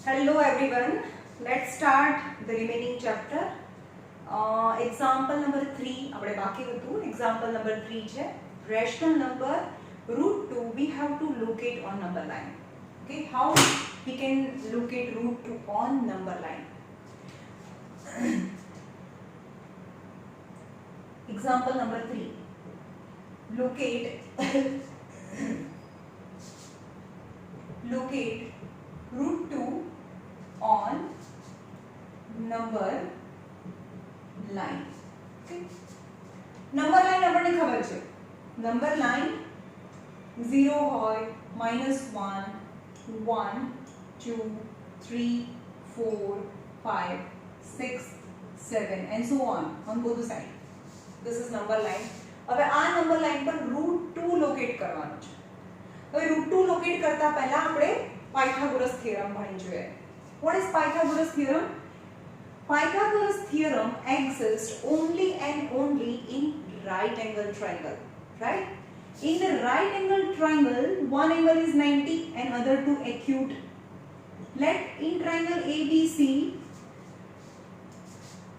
Hello everyone. Let's start the remaining chapter. Example number 3 આપણે બાકી હતું. Example number 3 છે rational number root 2 we have to locate on number line. Okay, how we can locate root 2 on number line? Example number 3. Locate root 2 on number line. Okay, number line આપણને ખબર છે number line 0 હોય -1 1 2 3 4 5 6 7 and so on both the side. This is number line. હવે આ number line પર root 2 locate કરવાનું છે. હવે root 2 locate કરતા પહેલા આપણે પાયથાગોરસ થિયરમ ભણી જોઈએ. What is Pythagoras theorem? Pythagoras theorem exists only and only in right angle triangle, right? In the right angle triangle, one angle is 90 and other two acute. Let in triangle ABC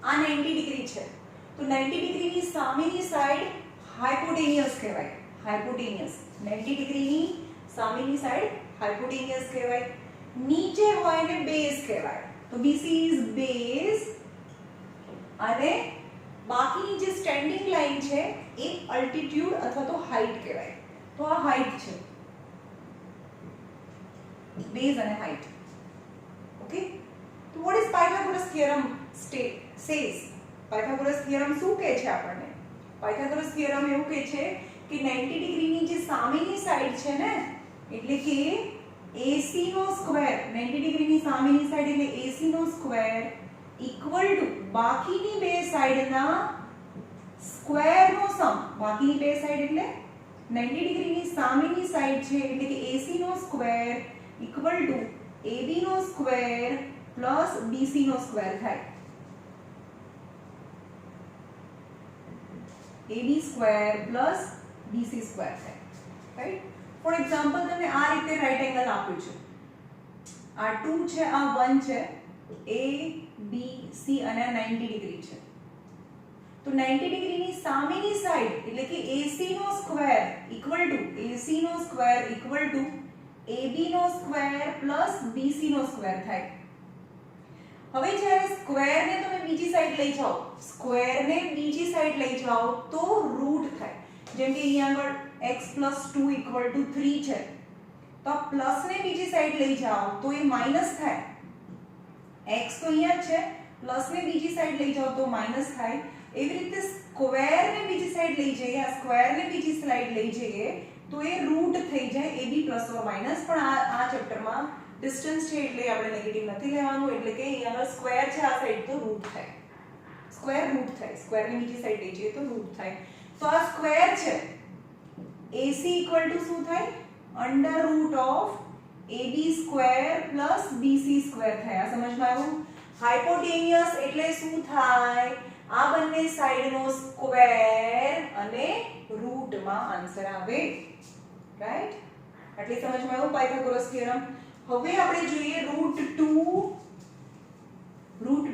આ 90 degree છે તો 90 ડિગ્રીની સામેની side હાઇપોટેનિયસ કહેવાય. હાઇપોટેનિયસ 90 ડિગ્રીની સામેની side હાઇપોટેનિયસ કહેવાય. નીચે હોય ને બેઝ કહેવાય. તો BC is base અને બાકીની જે સ્ટેન્ડિંગ લાઈન છે એ અલ્ટિટ્યુડ અથવા તો હાઈટ કહેવાય. તો આ હાઈટ છે, બેઝ અને હાઈટ. ઓકે, તો what is Pythagoras theorem says? Pythagoras theorem શું કહે છે આપણને? Pythagoras theorem એવું કહે છે કે 90 ડિગ્રીની જે સામેની સાઈડ છે ને એટલે કે AC નો સ્ક્વેર, 90 ડિગ્રીની સામેની સાઈડ એટલે AC નો સ્ક્વેર ઇક્વલ ટુ બાકીની બે સાઈડના સ્ક્વેર નો સમ. બાકીની બે સાઈડ એટલે 90 ડિગ્રીની સામેની સાઈડ છે એટલે કે AC નો સ્ક્વેર ઇક્વલ ટુ AB નો સ્ક્વેર પ્લસ BC નો સ્ક્વેર થાય. AB square plus BC square થાય, રાઈટ? ફોર એક્ઝામ્પલ તમને આ રીતે રાઈટ એંગલ આપ્યું છે. આ 2 છે, આ 1 છે, A B C અને આ 90 ડિગ્રી છે. તો 90 ડિગ્રીની સામેની સાઈડ એટલે કે AC નો સ્ક્વેર ઇક્વલ ટુ AB નો સ્ક્વેર પ્લસ BC નો સ્ક્વેર થાય. હવે જ્યારે સ્ક્વેરને તમે બીજી સાઈડ લઈ જાઓ તો રૂટ થાય. જેમ કે અહીંયા આગળ x + 2 = 3 છે તો આ પ્લસ ને બીજી સાઈડ લઈ જાઓ તો એ માઈનસ થાય. x તો અહીંયા છે, પ્લસ ને બીજી સાઈડ લઈ જાઓ તો માઈનસ થાય. એવી રીતે સ્ક્વેર ને બીજી સાઈડ લઈ જઈએ, આ સ્ક્વેર ને બીજી સાઈડ લઈ જઈએ તો એ રૂટ થઈ જાય ab ± પણ આ ચેપ્ટરમાં ડિસ્ટન્સ છે એટલે આપણે નેગેટિવ નથી લેવાનું. એટલે કે અહીંયા આગળ સ્ક્વેર છે, આ સાઈડ તો રૂટ થાય. સ્ક્વેર રૂટ થાય, સ્ક્વેર ની બીજી સાઈડ લઈ જઈએ તો રૂટ થાય. તો આ સ્ક્વેર છે AC = શું થાય? √ of AB² + BC² થાય. આ સમજમાં આવ્યું? હાઇપોટેનિયસ એટલે શું થાય? આ બંને સાઈડનો સ્ક્વેર અને રૂટમાં આન્સર આવે, રાઈટ? એટલે સમજમાં આવ્યું પાયથાગોરસ થિયરમ. હવે આપણે જોઈએ root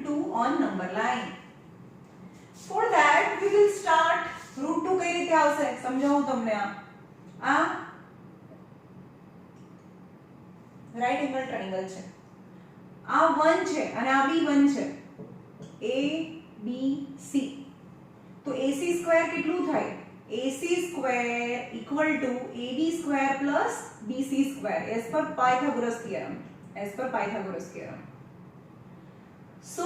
2 on number line. For that we will start. root 2 કઈ રીતે આવશે સમજાવું તમને. આ રાઈટ એંગલ ટ્રાયેંગલ છે, આ 1 છે અને આ બી 1 છે, A B C. તો AC² કેટલું થાય? AC² = AB² + BC² as per Pythagoras theorem. So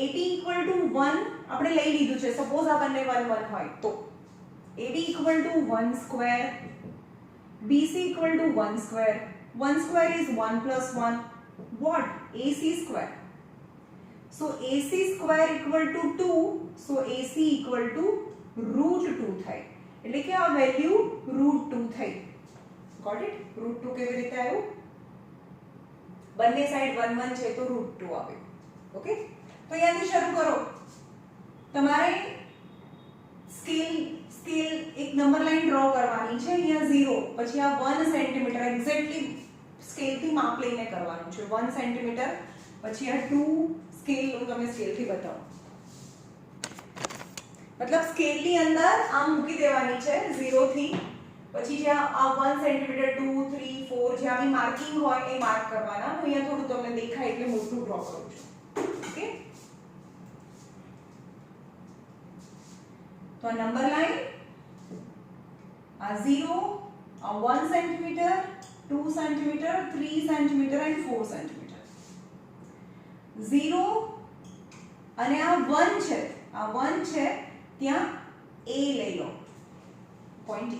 AB = 1 આપણે લઈ લીધું છે. સપોઝ આ બંને 1 1 હોય તો AB = 1², BC = 1². 1² is 1 + 1. What? AC². So AC² = 2. So AC = √2 થાય. એટલે કે આ વેલ્યુ √2 થઈ. Got it? √2 કેવી રીતે આવ્યું? બંને સાઈડ 1 1 છે તો √2 આવે. ઓકે, તો અહીંયાથી શરૂ કરો. તમારે સ્કેલ એક નંબર લાઈન ડ્રો કરવાની છે. અહીંયા 0 પછી આ 1 સેન્ટીમીટર એક્ઝેક્ટલી સ્કેલ થી માપ લઈને કરવાનું છે 1 સેન્ટીમીટર પછી આ 2 સ્કેલ હું તમને સ્કેલ થી બતાવું मतलब स्केल ની અંદર આમ મૂકી દેવાની છે 0 થી પછી જ્યાં આ 1 સેન્ટીમીટર 2 3 4 જ્યાં બી માર્કિંગ હોય એ માર્ક કરવાના હું અહીંયા થોડું તમને દેખાય એટલે મોટું ડ્રો કરું છું ઓકે તો આ નંબર લાઈન આ 0 આ 1 centimetre 2 centimetre 3 centimetre and 4 centimetre 0 અને આ 1 છે આ 1 છે ત્યાં A લઈ લો પોઈન્ટ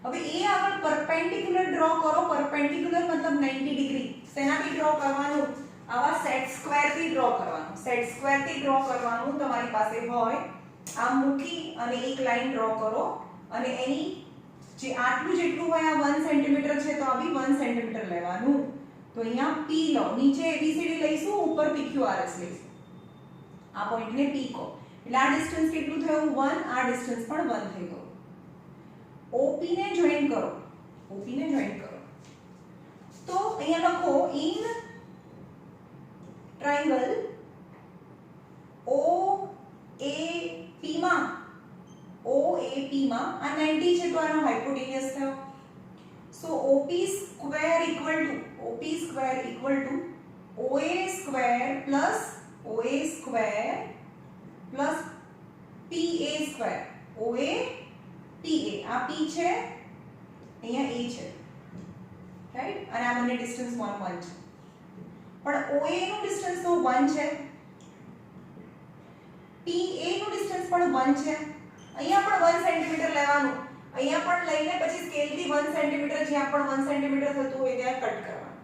A હવે A આગળ પરપેન્ડિક્યુલર ડ્રો કરો પરપેન્ડિક્યુલર मतलब 90 ડિગ્રી શેનાથી ડ્રો કરવાનું આવા સેટ સ્ક્વેર થી ડ્રો કરવાનું સેટ સ્ક્વેર થી ડ્રો કરવાનું તમારી પાસે હોય આ મૂકી અને એક લાઈન ડ્રો કરો અને એની જે આટલું જેટલું હોય આ 1 સેન્ટીમીટર છે તો આ બી 1 સેન્ટીમીટર લેવાનું તો અહીંયા P લો નીચે ABCD લઈશું ઉપર PQRS લઈશું આ પોઈન્ટને P કહો એટલે આ ડિસ્ટન્સ કેટલું થયું 1 આ ડિસ્ટન્સ પણ 1 થઈ ગયું OP ને જોઈન કરો OP ને જોઈન કરો તો અહીંયા લખો ઇન ટ્રાયેંગલ OAP માં આ 90 છે તો આનો હાઇપોટેન્યુસ થયો સો OP square equal two OA square plus OA square plus PA square OA PA આ P છે અહીંયા A છે રાઈટ અને આ બંને ડિસ્ટન્સ 1 1 છે પણ OA નું ડિસ્ટન્સ તો 1 છે PA નું ડિસ્ટન્સ પણ 1 છે અહીંયા પણ 1 સેન્ટીમીટર લેવાનું અહીંયા પણ લઈને પછી સ્કેલ થી 1 સેન્ટીમીટર જ્યાં પણ 1 સેન્ટીમીટર થતું હોય ત્યાં કટ કરવાનું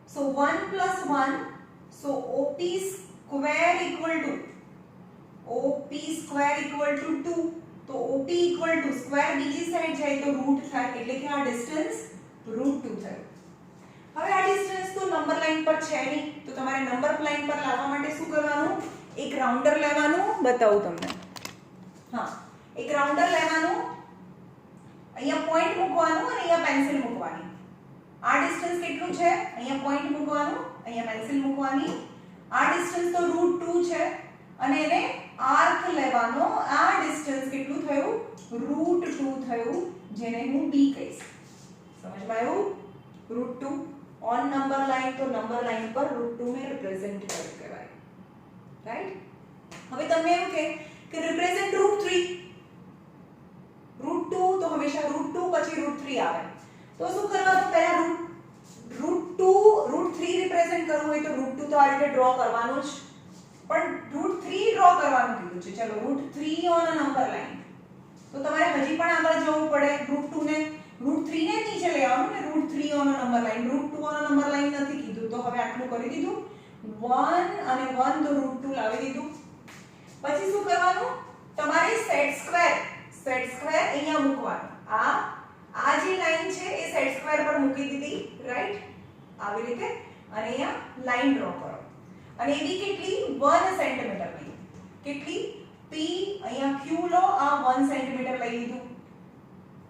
સો 1 + 1 સો OP स्क्वायर इक्वल टू 2 तो OP इक्वल टू स्क्वायर બીજી સાઈડ જાય તો રૂટ થાય એટલે કે આ ડિસ્ટન્સ √2 થયું હવે આ ડિસ્ટન્સ તો નંબર લાઈન પર છે નહીં તો તમારે નંબર લાઈન પર લાવવા માટે શું કરવાનું એક રાઉન્ડર લેવાનું બતાવું તમને હા એક રાઉન્ડર લેવાનું અહીંયા પોઈન્ટ મૂકવાનું અને અહીંયા પેન્સિલ મૂકવાની આ ડિસ્ટન્સ કેટલું છે અહીંયા પોઈન્ટ મૂકવાનું અહીંયા પેન્સિલ મૂકવાની આ ડિસ્ટન્સ તો √2 છે અને એને આર્ક લેવાનો આ ડિસ્ટન્સ કેટલું થયું √2 થયું જેને હું b કહીશ સમજમાં આવ્યું √2 ઓન નંબર લાઈન તો નંબર લાઈન પર √2 ને રિપ્રેઝન્ટ કહેવાય રાઈટ હવે તમને એવું કે રિપ્રેઝન્ટ √3 √2 તો હંમેશા √2 પછી √3 આવે તો શું કરવાનું પહેલા √3 રિપ્રેઝન્ટ કરવું હોય તો √2 તો આ રીતે ડ્રો કરવાનું જ પણ √3 ડ્રો કરવાનું કીધું છે ચલો √3 ઓન અ નંબર લાઈન તો તમારે હજી પણ આગળ જવું પડે √2 ને √3 ને નીચે લઈ આવવાનું ને √3 on a number line √2 on a number line નથી કીધું તો હવે આટલું કરી દીધું 1 અને 1 તો √2 લાવી દીધું પછી શું કરવાનું તમારે સેટ સ્ક્વેર અહીંયા મૂકવાનું આ જે લાઈન છે એ સેટ સ્ક્વેર પર મૂકી દીધી રાઈટ આવી રીતે અને અહીંયા લાઈન ડ્રો કરો અને એ બી કેટલી 1 સેન્ટીમીટર ની કેટલી P અહીંયા Q લો આ 1 સેન્ટીમીટર લઈ લીધું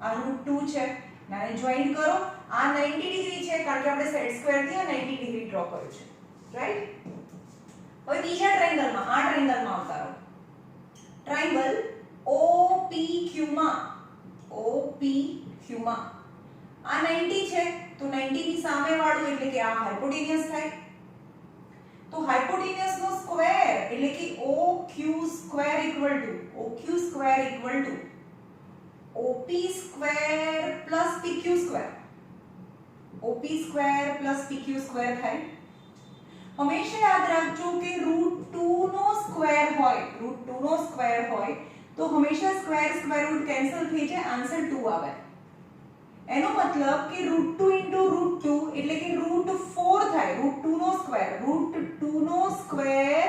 આ √2 છે નાને જોઈન કરો આ 90 ડિગ્રી છે કારણ કે આપણે સેટ સ્ક્વેર થી આ 90 ડિગ્રી ડ્રો કર્યું છે રાઈટ હવે બીજા ટ્રાયેંગલમાં આ ટ્રાયેંગલમાં આવતા રહો ટ્રાયેંગલ OPQ માં આ 90 છે તો 90 ની સામે વાળું એટલે કે આ હાઇપોટેન્યુસ થાય તો હાઇપોટેન્યુસ નો સ્ક્વેર એટલે કે OQ square equal two OP square plus PQ square થાય હંમેશા યાદ રાખજો કે √2 નો સ્ક્વેર હોય તો હંમેશા સ્ક્વેર રૂટ કેન્સલ થઈ જાય આન્સર 2 આવે એનો મતલબ કે √2 * √2 એટલે કે √4 થાય √2 નો સ્ક્વેર √2 નો સ્ક્વેર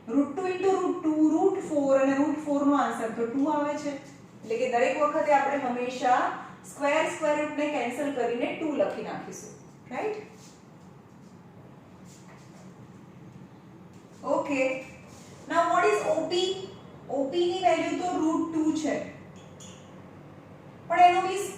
√2 * √2 √4 અને √4 નો આન્સર તો 2 આવે છે એટલે કે દરેક વખતે આપણે હંમેશા સ્ક્વેર રૂટ ને કેન્સલ કરીને 2 લખી નાખીશું right okay now what is OP ની વેલ્યુ તો √2 છે પણ એનો બી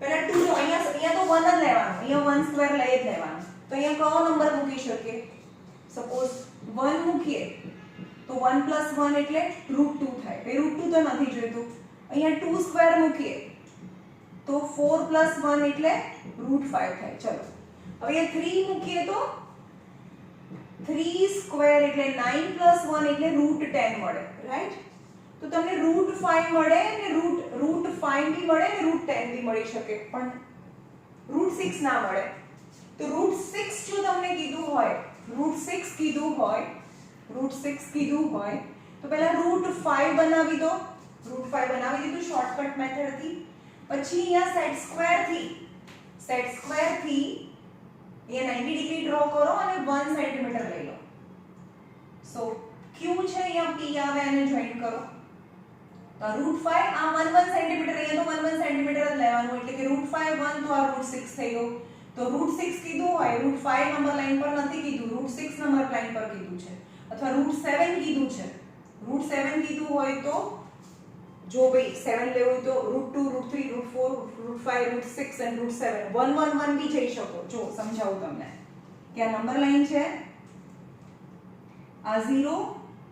પહેલા 2 જો અહીંયા તો 1 જ લેવાનો, અહીંયા 1 સ્ક્વેર લઈ જ લેવાનો. તો અહીંયા કયો નંબર મૂકી શકીએ? સપોઝ 1 મૂકીએ તો 1 + 1 એટલે √2 થાય. એ √2 તો નથી જોઈતું. અહીંયા 2 સ્ક્વેર મૂકીએ તો 4 + 1 એટલે √5 થાય. ચલો હવે અહીંયા 3 મૂકીએ તો 3 સ્ક્વેર એટલે 9 + 1 એટલે √10 મળે, રાઈટ? તો તમને √5 મળે ને √5 બી મળે ને √10 બી મળી શકે, પણ √6 ના મળે. તો √6 જો તમને કીધું હોય, √6 કીધું હોય તો પહેલા √5 બનાવી દો. √5 બનાવી દીધું શોર્ટકટ મેથડ થી. પછી અહીંયા સેટ સ્ક્વેર થી અહીંયા 90 ડિગ્રી ડ્રો કરો અને 1 સેન્ટીમીટર લઈ લો. સો q છે અહીંયા p આવે અને જોઈન કરો. તો √5 આ 1 સેન્ટીમીટર, અહીંયા તો 1 સેન્ટીમીટર જ લેવાનું, એટલે કે √5 1 તો આ √6 થઈ ગયો. તો √6 કીધું હોય, √5 નંબર લાઈન પર નથી કીધું, √6 નંબર લાઈન પર કીધું છે, અથવા √7 કીધું છે. √7 કીધું હોય તો જો ભાઈ 7 લેવું હોય તો √2 √3 √4 √5 √6 અને √7 1 1 1 બી જઈ શકો. જો સમજાવું તમને કે આ નંબર લાઈન છે, આ 0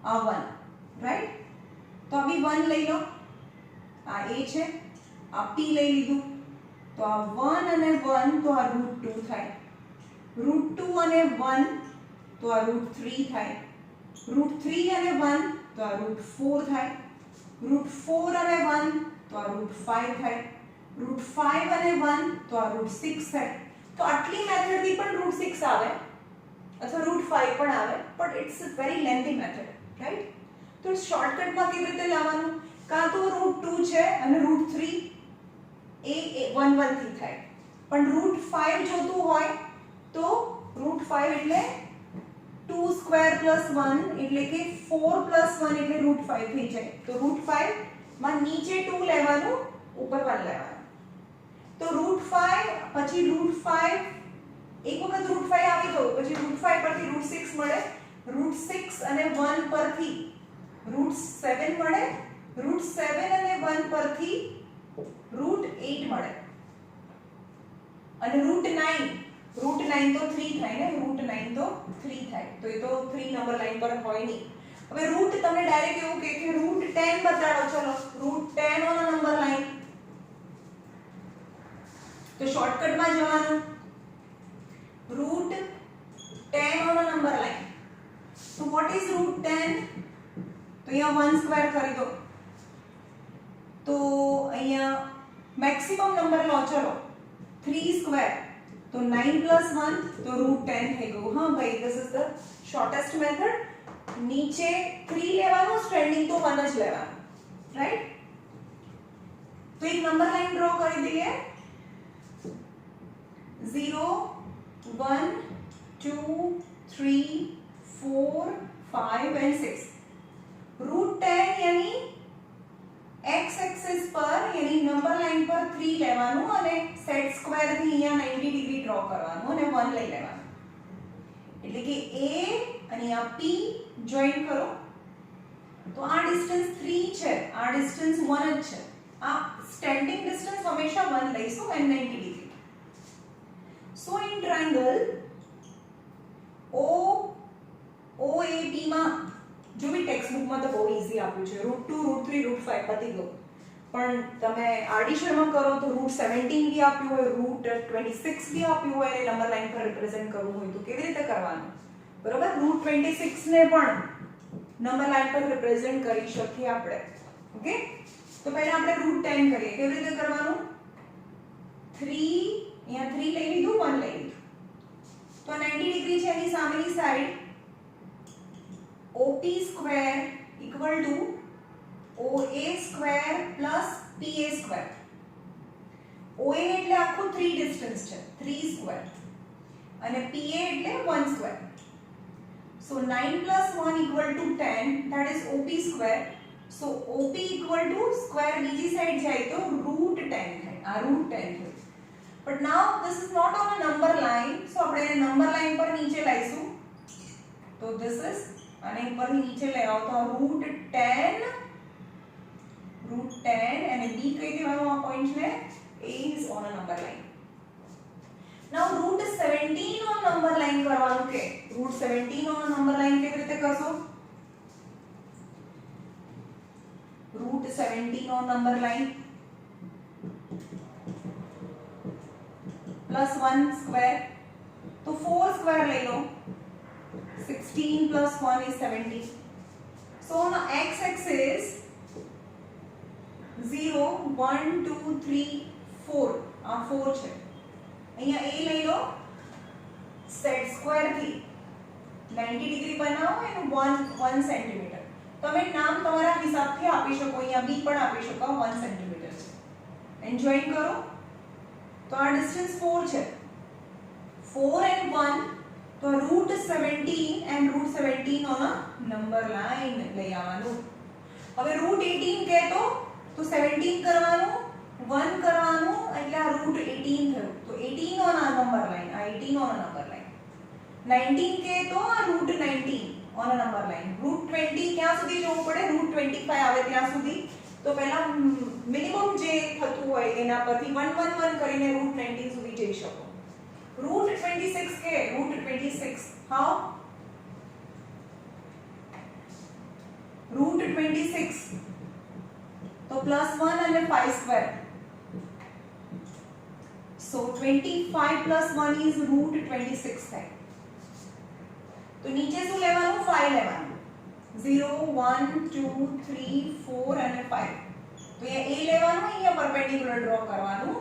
આ 1, રાઈટ? તો આ બી 1 લઈ લો, આ a છે, આ p લઈ લીધું, તો આ 1 અને 1 તો આ √2 થાય, √2 અને 1 તો આ √3 થાય, √3 અને 1 તો આ √4 થાય, √4 અને 1 તો આ √5 થાય, √5 અને 1 તો આ √6 થાય. તો આટલી મેથડ થી પણ √6 આવે અથવા √5 પણ આવે, but it's a very lengthy method, right? તો શોર્ટકટમાં કેવી રીતે લાવવાનું? કાં તો √2 છે અને √3 એ 1 1 થી થાય, પણ √5 જોતું હોય તો √5 એટલે 2 સ્ક્વેર + 1 એટલે કે 4 + 1 એટલે √5 થઈ જાય. તો √5 માં નીચે 2 લેવાનું, ઉપર 1 લેવાનું. તો √5 પછી √5 એક વખત √5 આવી ગયું, પછી √5 પરથી √6 મળે, √6 અને 1 પરથી √7 મળે, √7 અને 1 પરથી √8 મળે, અને √9 તો 3 થાય ને, √9 તો 3 થાય. તો એ તો 3 નંબર લાઈન પર હોય નહીં. હવે √, તમને ડાયરેક્ટ એવું કહે કે √10 બતાડો. ચલો √10 ઓન નંબર લાઈન, તો શોર્ટકટમાં જવાનું √10 ઓન નંબર લાઈન. તો વોટ ઇઝ √10? તો અહીંયા 1 સ્ક્વેર કરી દો, તો અહીંયા મેક્સિમમ નંબર લો. ચલો 3 સ્ક્વેર તો 9 + 1 તો √10 થઈ ગયું. હા ભાઈ, this is the shortest method. નીચે 3 લેવાનું, સ્ટેન્ડિંગ તો 1 જ લેવાનું, રાઈટ? તો એક નંબર લાઈન ડ્રો કરી દઈએ. 0 1 2 3 4 5 and 6. √10 यानी x एक्सिस पर यानी નંબર લાઈન પર 3 લેવાનું અને સેટ સ્ક્વેર થી અહીંયા 90 ડિગ્રી ડ્રો કરવાનું અને 1 લઈ લેવાનું. એટલે કે a અને આ p જોઈન કરો તો આ ડિસ્ટન્સ 3 છે, આ ડિસ્ટન્સ 1 જ છે. આ સ્ટેન્ડિંગ ડિસ્ટન્સ હંમેશા 1 લઈશું and 90 degree. So in triangle OAB માં જો બી ટેક્સ્ટ બુકમાં તો બહુ ઈઝી આપ્યું છે, √2 √3 √5 પતી ગયું. પણ તમે આરડીશનમાં કરો તો √17 બી આપ્યું હોય, √26 બી આપ્યું હોય અને નંબર લાઈન પર રિપ્રેઝન્ટ કરવું હોય તો કેવી રીતે કરવાનું? બરોબર, √26 ને પણ નંબર લાઈન પર રિપ્રેઝન્ટ કરી શકીએ આપણે. ઓકે, તો પહેલા આપણે √10 કરીએ. કેવી રીતે કરવાનું? 3 અહીંયા 3 લઈ લીધું, 1 લઈ લીધું, તો 90 ડિગ્રી છે એની સામેની side OP square equal to OA square plus PA square. OA એટલે આખું 3 ડિસ્ટન્સ છે, 3 સ્ક્વેર, અને PA એટલે 1 square. So 9 + 1 equal to 10, that is OP square. So OP equal to square બીજી સાઈડ જાય તો √10 થાય. આ √10 થયું. But now this is not on a number line, so આપણે એને નંબર લાઈન પર નીચે લાવીશું. તો this is અને ઉપરથી નીચે લઈ આવો તો √10 અને b કઈ દેવાનું આ પોઈન્ટ ને A is on a number line. Now root 17 on number line કરવાનું કે root 17 on a number line કેવી રીતે કરશો? root 17 on number line plus 1 square, तो 4 square ले लो, 16 plus 1 is 17. So on x-axis 0 1 2 3 4 આ 4 છે. અહીંયા a લઈ લો, સેટ સ્ક્વેર થી 90 ડિગ્રી બનાવો એનું 1 સેન્ટીમીટર. તમે નામ તમારા હિસાબથી આપી શકો, અહીંયા b પણ આપી શકો, 1 સેન્ટીમીટર છે. એન્ડ જોઈન કરો તો આ ડિસ્ટન્સ 4 છે. 4 and 1 તો root 17 and root 17 on a number line લઈ આવવાનું. હવે root 18 કહે તો 17 કરવાનું, 1 કરવાનું, એટલે આ root 18 થયું. તો 18 on a number line, આ 18 on a number line. 19 કહે તો આ root 19 on a number line. root 20 ક્યાં સુધી જવું પડે? root 25 આવે ત્યાં સુધી. તો પહેલા મિનિમમ જે થતું હોય એના પરથી 1 1 1 કરીને root 19 સુધી જઈ શકો. root 26 के root 26 how? root 26 तो plus 1 and 5 square, so 25 plus 1 is root 26 है. तो नीचे શું લેવાનું? 5 લેવાનું. 0 1 2 3 4 અને 5. તો ये a લેવાનું, અહીંયા પરપેન્ડિક્યુલર ડ્રો કરવાનું.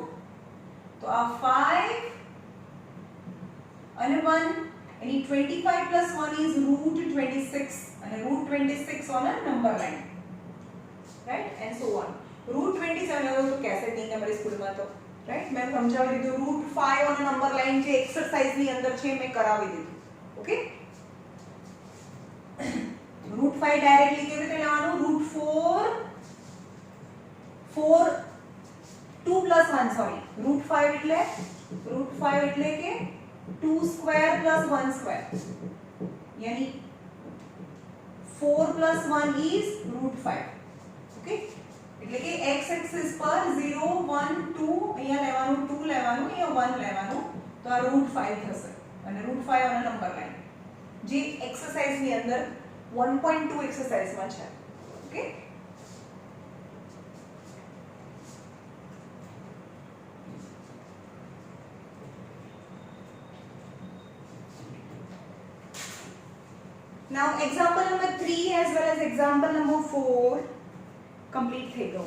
તો આ 5 અને 1, એની 25 plus 1 is root 26 અને root 26 on a number line, right, and so on. root 27 હવે તો कैसे नहीं हमारी स्कूल में तो, right, मैं समझाવી દીધું. root 5 on a number line જે એક્સરસાઇઝ ની અંદર છે મેં કરાવી દીધું. ઓકે, root 5 ડાયરેક્ટલી કેવી રીતે લેવાનું? root 4 2 plus 1 sorry, root 5 એટલે કે 2 square plus 1 square, यानी 4 plus 1 is root 5. okay, એટલે કે x axis પર 0 1 2 અહીંયા લેવાનું, 2 લેવાનું, અહીંયા 1 લેવાનું, તો આ root 5 થશે. અને root 5 on a number line જે એક્સરસાઇઝ ની અંદર 1.2 એક્સરસાઇઝ માં છે. Okay, now example number 3 as well as example number 4 complete થઈ ગયું.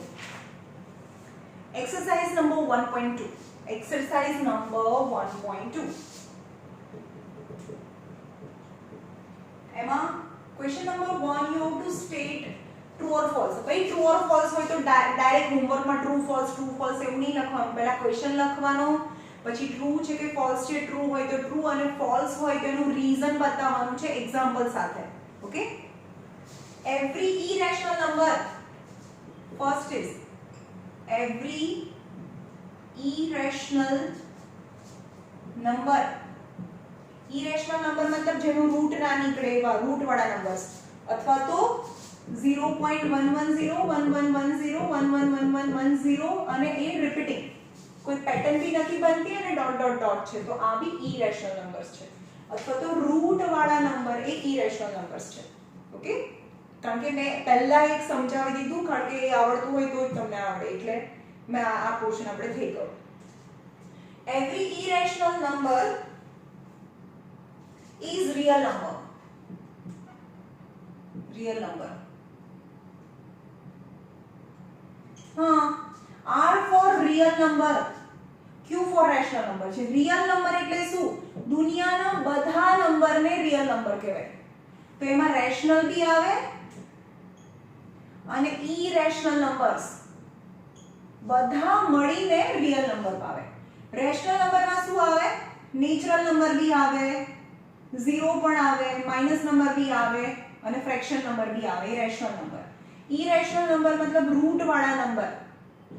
exercise number 1.2, exercise number 1.2 એમાં question number 1 you have to state true or false. ભાઈ true or false હોય તો ડાયરેક્ટ હોમવર્ક માં true false એવું નહીં લખવાનું. પહેલા ક્વેશ્ચન લખવાનો, પછી ટ્રુ છે કે ફોલ્સ છે. ટ્રુ હોય તો ટ્રુ અને ફોલ્સ હોય તો એનું રીઝન બતાવવાનું છે એક્ઝામ્પલ સાથે. Okay, every irrational number, first is every irrational number. Irrational number મતલબ જેનું રૂટ ના નીકળે એવા રૂટ વાળા નંબર્સ, અથવા તો 0.110 1110 111110 અને એ રિપીટિંગ, કોઈ પેટર્ન भी નથી બનતી અને ડોટ ડોટ ડોટ છે, તો આ भी ઇરેશનલ નંબર્સ છે. અથવા તો રૂટ વાળા નંબર એ ઇરેશનલ નંબર્સ છે. ઓકે, કારણ કે મેં પહેલા એક સમજાવી દીધું, કારણ કે એ આવડતું હોય તો જ તમને આવડે, એટલે મેં આ પોર્શન આપણે થઈ ગયો. Every irrational number is real number. real number. हाँ, R for real number, Q for rational number છે. real number એટલે શું? દુનિયાના બધા નંબરને real number કહેવાય. તો એમાં rational બી આવે અને irrational numbers બધા મળીને real number આવે. rational number માં શું આવે? natural number બી આવે, ઝીરો પણ આવે, માઇનસ નંબર બી આવે અને ફ્રેક્શન નંબર બી આવે. Rational number. ઇરેશનલ નંબર મતલબ રૂટ વાળા નંબર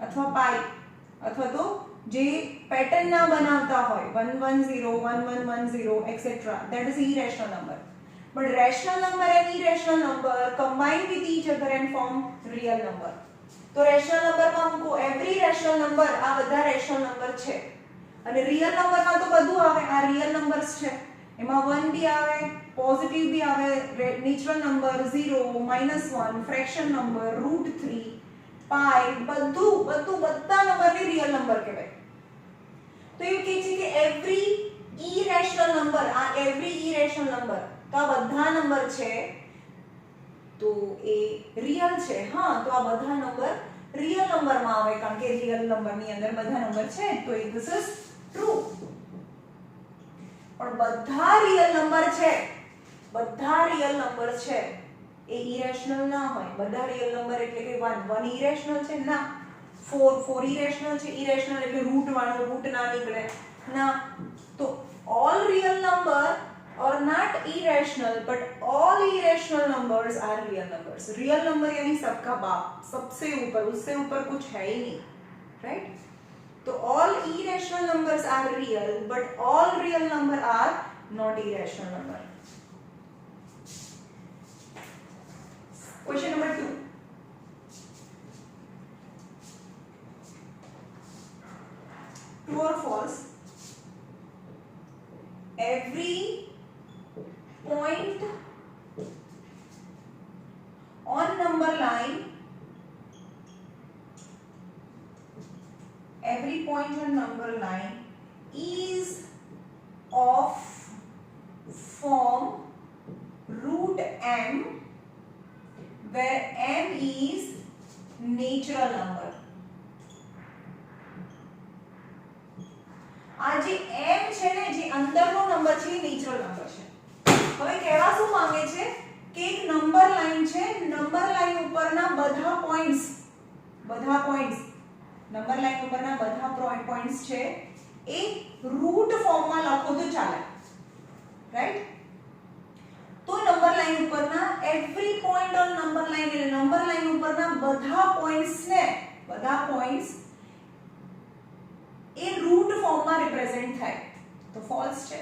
અથવા પાઈ, અથવા તો જે પેટર્ન ના બનાવતા હોય 110 1110 etc. that is irrational number. But rational number and irrational number combine with each other and form real number. તો રેશનલ નંબરમાં મૂકો એવરી રેશનલ નંબર, આ બધા રેશનલ નંબર છે. અને રિયલ નંબરમાં તો બધું આવે, આ રિયલ નંબર્સ છે, એમાં 1 બી આવે, પોઝિટિવ બી આવે, નેચરલ નંબર 0, -1, ફ્રેક્શન નંબર, √3, પાઈ, બધા નંબરને રિયલ નંબર કહેવાય. તો એવું કહે છે કે એવરી ઇરેશનલ નંબર, આ એવરી ઇરેશનલ નંબર, તો આ બધા નંબર છે તો એ રિયલ છે. હા, તો આ બધા નંબર રિયલ નંબરમાં આવે, કારણ કે રિયલ નંબરની અંદર બધા નંબર છે, તો ધીસ ઇઝ ટ્રુ. પણ બધા રિયલ નંબર છે, બધા રિયલ નંબર છે એ ઇરેશનલ ના હોય. બધા રિયલ નંબર એટલે કે 1 ઇરેશનલ છે ના, 4 ઇરેશનલ છે. ઇરેશનલ એટલે રૂટ વાળો, રૂટ ના નીકળે ના. તો all real number are not irrational, but all irrational numbers are real numbers. real number यानी सबका बाप, सबसे ऊपर, उससे ऊपर कुछ है ही नहीं, right? तो all irrational numbers are real, but all real number are not irrational number. Question number 2. True or false? Every point on number line, every point on number line is of form √m, where m is natural number. આ જે m છે ને, જે અંદરનો number છે એ natural number છે. હવે કહેવા શું માંગે છે કે એક નંબર લાઈન છે, નંબર લાઈન ઉપરના બધા પોઈન્ટ્સ નંબર લાઈન ઉપરના બધા પોઈન્ટ્સ છે એ રૂટ ફોર્મમાં લખો તો ચાલે, રાઈટ? તો નંબર લાઈન ઉપરના every point on number line, એટલે નંબર લાઈન ઉપરના બધા પોઈન્ટ્સ એ રૂટ ફોર્મમાં રિપ્રેઝેન્ટ થાય, તો ફોલ્સ છે.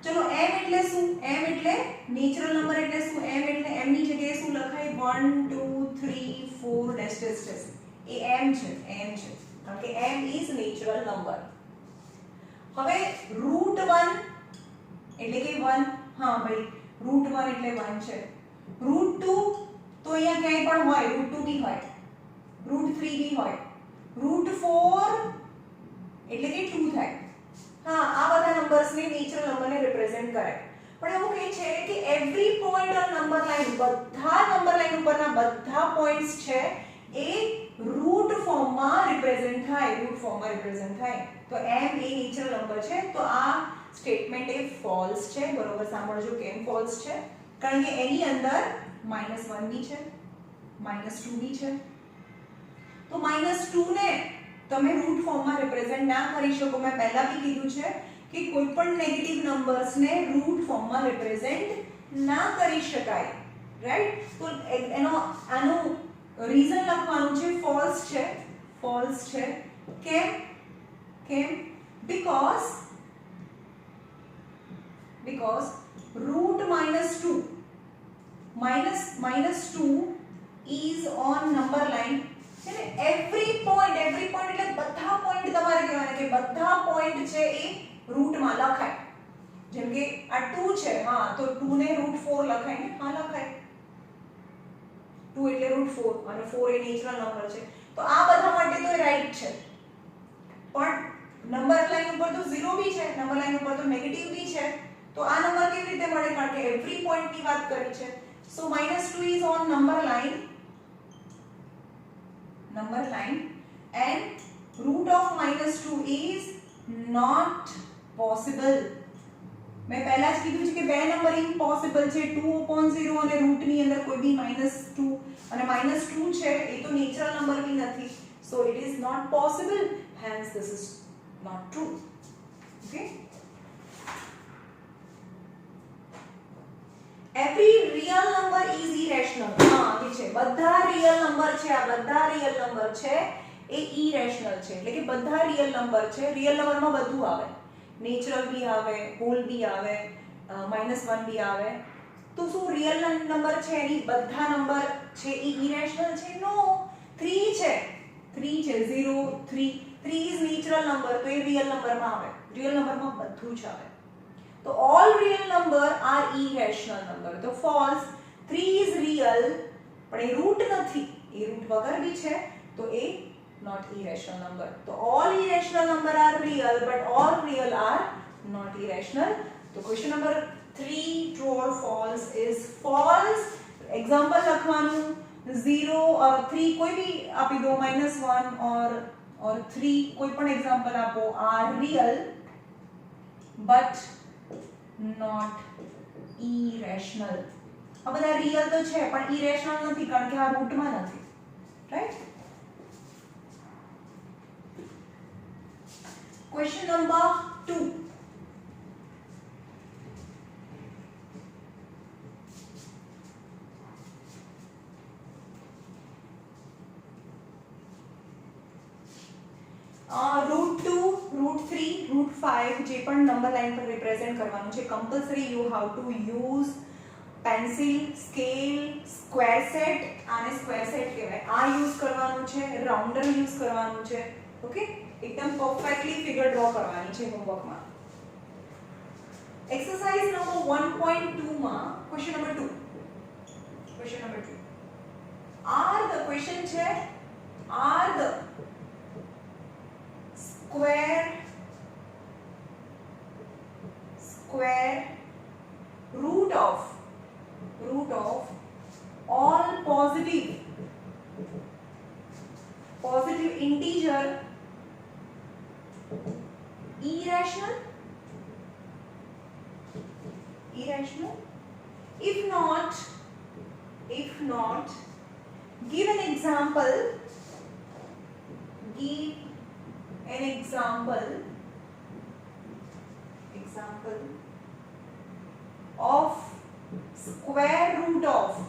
ચલો m એટલે શું? m એટલે નેચરલ નંબર એટલે શું? m એટલે m ની જગ્યાએ શું લખાય? 1 2 3 4 ડેશ ડેશ ડેશ, એ m છે, કારણ કે m ઇઝ નેચરલ નંબર. હવે √1 એટલે કે 1, હા ભાઈ √1 એટલે 1 છે. √2 તો અહીંયા ક્યાંય પણ હોય, √2 બી હોય, √3 બી હોય, √4 એટલે કે 2 થાય. હા, આ બધા નંબર્સને નેચરલ નંબરને રિપ્રેઝેન્ટ કરે. પણ એવું કહે છે કે every point on number line, બધા નંબર લાઈન ઉપરના બધા પોઈન્ટ્સ છે એ રૂટ ફોર્મમાં રિપ્રેઝેન્ટ થાય, તો m એ નેચરલ નંબર છે. તો આ સ્ટેટમેન્ટ એ ફોલ્સ છે. બરોબર સાંભળજો કેમ ફોલ્સ છે? કારણ કે એની અંદર -1 બી છે, -2 બી છે. તો -2 ને તમે રૂટ ફોર્મમાં રિપ્રેઝેન્ટ ના કરી શકો. મેં પહેલા બી કીધું છે કે કોઈ પણ નેગેટિવ નંબર્સને રૂટ ફોર્મમાં રિપ્રેઝેન્ટ ના કરી શકાય, રાઈટ? તો આનું રીઝન લખવાનું છે ફોલ્સ છે. કેમ? because -2 is on number line, એટલે એવરી પોઈન્ટ એટલે બધા પોઈન્ટ તમારે કહેવાના કે બધા પોઈન્ટ છે એ રૂટમાં લખાય. જેમ કે આ 2 છે, હા તો 2 ને √4 લખાય ને? હા લખાય. 2 એટલે √4 અને 4 એ નેચરલ નંબર છે, તો આ બધા માટે તો એ રાઈટ છે. પણ નંબર લાઈન ઉપર તો 0 બી છે, નંબર લાઈન ઉપર તો નેગેટિવ બી છે, તો આ નંબર કેવી રીતે મળે? કારણ કે એવરી પોઈન્ટની વાત કરી છે. સો -2 is on number line and root of -2 is not possible. મેં પહેલા જ કીધું છે કે બે નંબર ઇમ્પોસિબલ છે, 2/0 અને રૂટની અંદર કોઈ બી -2 અને -2 છે એ તો નેચરલ નંબર બી નથી, so it is not possible, hence this is not true. Okay, every real number is irrational. હા એ છે, બધા રિયલ નંબર છે, આ બધા રિયલ નંબર છે એ ઇરેશનલ છે. એટલે કે બધા રિયલ નંબર છે, રિયલ નંબરમાં બધું આવે, નેચરલ બી આવે, હોલ બી આવે, -1 બી આવે. તો શું રિયલ નંબર છે એની બધા નંબર છે એ ઇરેશનલ છે? નો. 3 છે 3 છે 0 3 3 ઇઝ નેચરલ નંબર તો એ રિયલ નંબરમાં આવે રિયલ નંબરમાં બધું જ આવે તો all real number are irrational number તો ફોલ્સ 3 ઇઝ રિયલ પણ એ રૂટ નથી એ રૂટ વગર બી છે તો એ not irrational number so all irrational number are real but all real are not irrational so question number 3 true or false is false example લખવાનું 0 or 3 કોઈ भी આપી દો -1 or 3 કોઈ પણ example આપો are real but not irrational આ બધા real તો છે પણ irrational નથી કારણ કે આ રૂટમાં નથી right question number 2 root 2 root 3 root 5 જે પણ નંબર લાઈન પર રિપ્રેઝન્ટ કરવાનું છે compulsory you how to use pencil scale square set આને સ્ક્વેર સેટ કહેવાય આ યુઝ કરવાનું છે રાઉન્ડર યુઝ કરવાનું છે ઓકે एकदम परफेक्टली फिगर ड्रॉ करवानी છે હોમવર્ક માં एक्सरसाइज नंबर 1.2 માં question number 2 are the question છે are the square root of all positive integer irrational if not give an example of square root of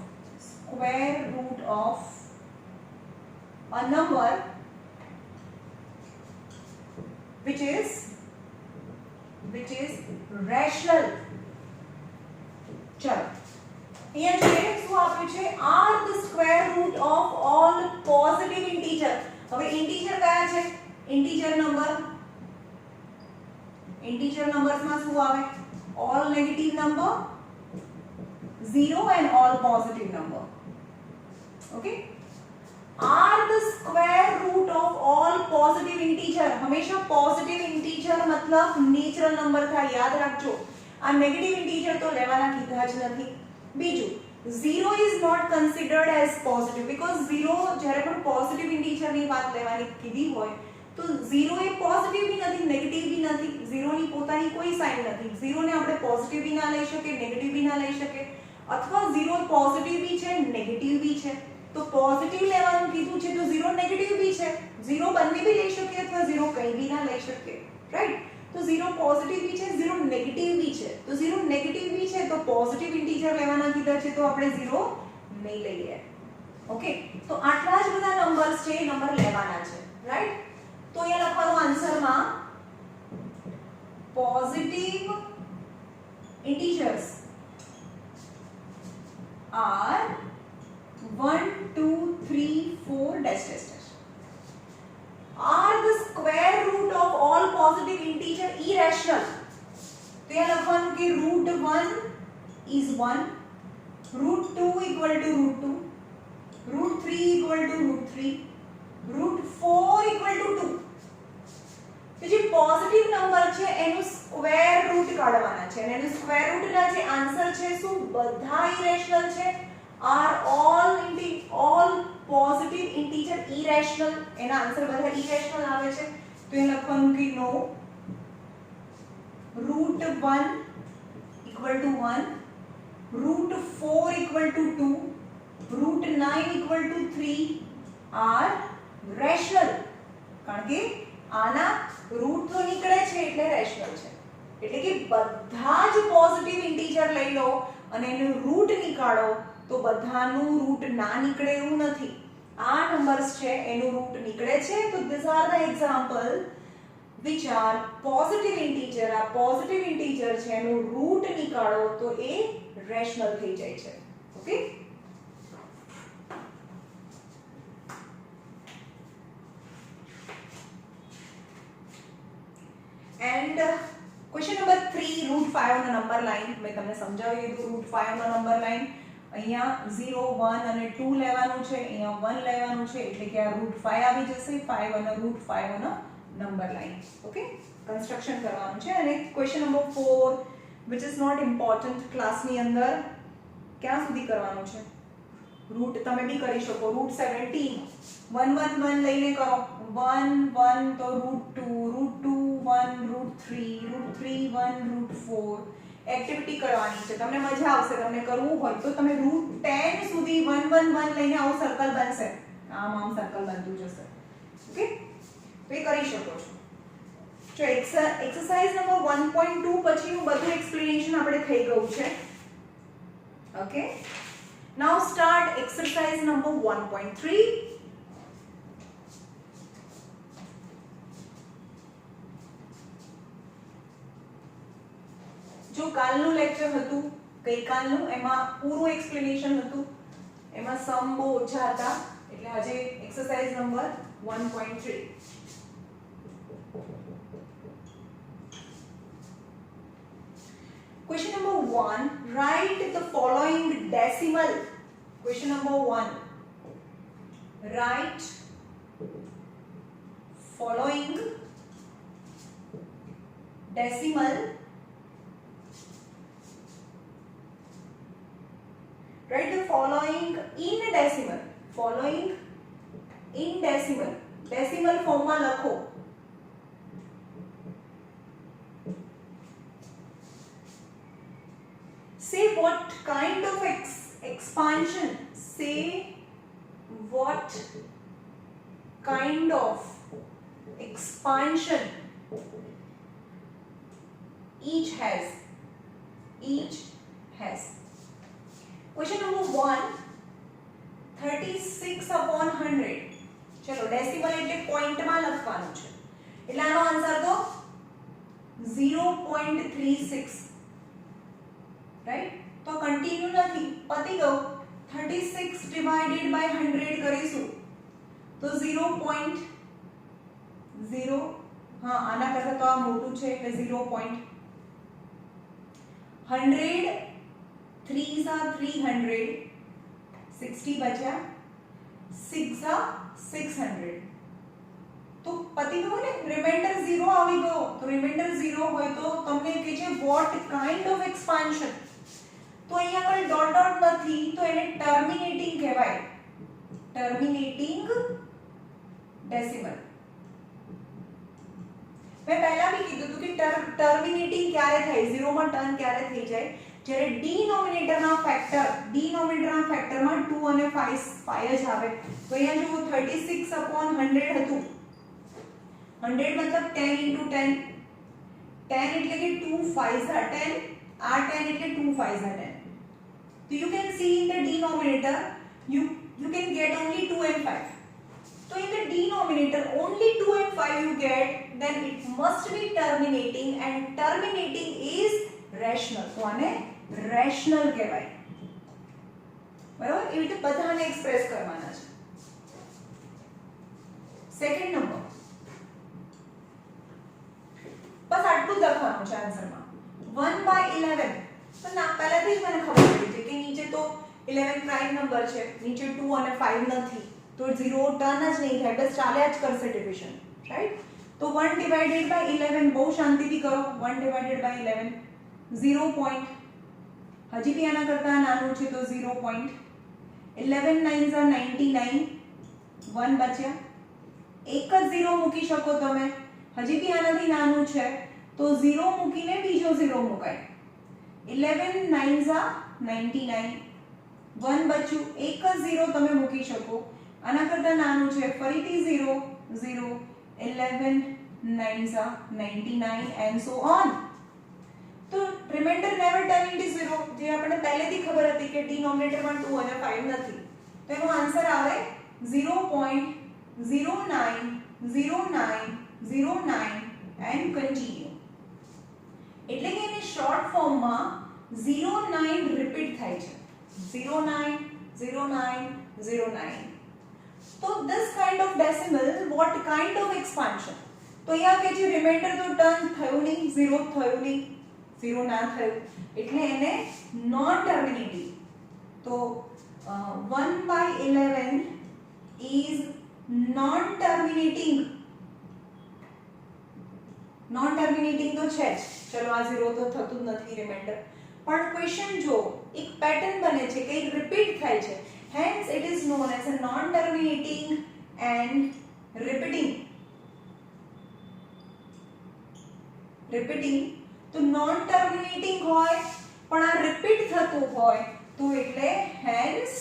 a number which is rational चलो અહીંયા જોઈએ શું આપ્યું છે r the square root of all positive integer હવે integer કયા છે integer numbers માં શું આવે all negative number 0 and all positive number okay are the square root of all positive integer हमेशा positive integer मतलब नेचुरल नंबर था याद रखજો આ નેગેટિવ ઇન્ટીજર તો લેવાના કીધા જ નથી બીજું 0 is not considered as positive because 0 જ્યારે પણ પોઝિટિવ ઇન્ટીજર ની વાત લેવાની કીધી હોય તો 0 એ પોઝિટિવ બી નથી નેગેટિવ બી નથી 0 ની પોતાની કોઈ સાઇન નથી 0 ને આપણે પોઝિટિવ બી ના લઈ શકીએ નેગેટિવ બી ના લઈ શકીએ અથવા 0 પોઝિટિવ બી છે નેગેટિવ બી છે તો પોઝિટિવ લેવાનું કીધું છે તો 0 નેગેટિવ બી છે 0 બંને બી લઈ શકીએ અથવા 0 કંઈ બી ના લઈ શકીએ રાઈટ तो 0 पॉजिटिव भी છે 0 नेगेटिव भी છે तो 0 नेगेटिव भी છે तो पॉजिटिव इंटीजर લેવાના કીધા છે તો આપણે 0 નહીં લઈએ ઓકે તો આટલા જ બધા નંબર્સ છે એ નંબર લેવાના છે રાઈટ તો અહીંયા લખવાનું આન્સરમાં positive integers are 1 2 3 4 dash dash dash are the square root of all positive integer irrational तो यहाँ लखवानु कि root 1 is 1 root 2 equal to root 2 root 3 equal to root 3 root 4 equal to 2 तो જે પોઝિટિવ નંબર છે એનું સ્ક્વેર રૂટ કાઢવાના છે અને એનું સ્ક્વેર રૂટ ના જે આન્સર છે શું બધા ઇરેશનલ છે are all positive integer irrational એના આન્સર બધા irrational આવે છે તો એ લખવાનું કે નો root 1 equal to 1 root 4 equal to 2 root 9 equal to 3 are rational કારણ કે આના રૂટ તો નીકળે છે એટલે રેશનલ છે એટલે કે બધા જ પોઝિટિવ ઇન્ટીજર લઈ લો અને એનું રૂટ નીકાળો તો બધાનું રૂટ ના નીકળે એવું નથી આ નંબર્સ છે એનું રૂટ નીકળે છે તો this are the example which are positive integer આ પોઝિટિવ ઇન્ટીજર છે એનું રૂટ નીકાળો તો એ રેશનલ થઈ જાય છે ઓકે √5 નો નંબર લાઈન મેં તમને સમજાવી દીધું √5 નો નંબર લાઈન અહીંયા 0 1 અને 2 લેવાનું છે અહીંયા 1 લેવાનું છે એટલે કે આ √5 આવી જશે 5 અને √5 નો નંબર લાઈન ઓકે કન્સ્ટ્રક્શન કરવાનું છે અને question number 4 which is not important class ની અંદર ક્યાં સુધી કરવાનું છે રૂટ તમે બી કરી શકો √17 1 1 1 લઈને કરો 1 1 તો √2 1 √3 1 √4 એક્ટિવિટી કરવાની છે તમને મજા આવશે તમને કરવું હોય તો તમે √10 સુધી 1 1 1 લઈને આવો સર્કલ બનશે આમ સર્કલ બનતું જશે ઓકે તો એ કરી શકો છો જો એક્સરસાઇઝ નંબર 1.2 પછીનું બધું એક્સપ્લેનેશન આપણે થઈ ગયું છે ઓકે નાઉ સ્ટાર્ટ એક્સરસાઇઝ નંબર 1.3 જો કાલનું લેક્ચર હતું ગઈકાલનું એમાં પૂરું એક્સપ્લેનેશન હતું એમાં સમ બહુ ઓછા હતા એટલે આજે exercise number 1.3 Question number 1. Write the following decimal. Question number 1. Write following decimal. Write the following in decimal. Following in decimal. Decimal form માં લખો. Say what kind of expansion. Say what kind of expansion each has. Each has. Question number 1. 36/100. ચલો decimal એટલે point માં લખવાનું છે એટલે આનો answer તો 0.36 રાઈટ તો કન્ટિન્યુ નથી પતી ગયું 36 ડિવાઇડેડ બાય 100 કરીશું તો 0.0 હા આના કરતા તો આ મોટું છે એટલે 0.100 3s are 300 60 બચ્યા 6 are 600 તો પતી ગયું ને રિમાઇન્ડર 0 આવી ગયો તો રિમાઇન્ડર 0 હોય તો તમને કહે છે વોટ કાઇન્ડ ઓફ એક્સપાન્શન તો અહીંયા આગળ ડોટ ડોટ નથી તો એને ટર્મિનેટિંગ કહેવાય ટર્મિનેટિંગ ડેસિમલ મેં પહેલા બી કીધું હતું કે ટર્મિનેટિંગ ક્યારે થાય 0 માં ટર્ન ક્યારે થઈ જાય જ્યારે ડિનોમિનેટરના ફેક્ટરમાં 2 અને 5 જ આવે તો અહીંયા જુઓ 36/100 હતું 100 मतलब 10 into 10 10 એટલે કે 2 5s are 10 આ 10 એટલે 2 5s are 10 so you can see in the denominator you can get only 2 and 5 so in the denominator only 2 and 5 you get then it must be terminating and terminating is rational so આને rational કહેવાય બરાબર એ રીતે બધાને express કરવાના છે second number બસ આટલું લખવાનું છે આન્સરમાં 1/11 તો ના પહેલાથી જ મને ખબર પડી છે કે નીચે તો 11 પ્રાઇમ નંબર છે નીચે 2 અને 5 નથી તો 0 ટર્ન જ નહીં થાય બસ ચાલ્યા જ કરશે ડિવિઝન રાઈટ તો 1/11 બહુ શાંતિથી કરો 1/11 0 પોઈન્ટ હજી બી આના કરતા નાનું છે તો 0 પોઈન્ટ 11 9s are 99 1 બચ્યા એક જ 0 મૂકી શકો તમે હજી બી આનાથી નાનું છે તો 0 મૂકીને બીજો 0 મુકાય 11 9s are 99 1 બચ્યું એક જ 0 તમે મૂકી શકો આના કરતા નાનું છે ફરીથી 0 0 11 9s are 99 and so on તો રિમાઇન્ડર નેવર ટર્ન ઇન્ટુ 0 જે આપણે પહેલેથી ખબર હતી કે ડિનોમિનેટરમાં 2 અને 5 નથી તો એનો આન્સર આવે 0.090909 and continue એટલે કે એને શોર્ટ ફોર્મમાં 09 રિપીટ થાય છે 09 09 09 તો this kind of decimal what kind of expansion તો અહીંયા કે જે રિમાઇન્ડર તો ટર્ન થયું નહીં 0 થયું નહીં 0 ના થયું એટલે એને નોન ટર્મિનેટિંગ. તો 1/11 is non terminating. Non terminating તો છે જ, ચલો આ 0 તો થતું જ નથી રિમાઇન્ડર. પણ ક્વેશ્ચન જો એક પેટર્ન બને છે, કંઈક રિપીટ થાય છે, hence it is known as a non terminating and repeating. તો નોન ટર્મિનેટિંગ હોય પણ આ રિપીટ થતું હોય તો એટલે હેન્સ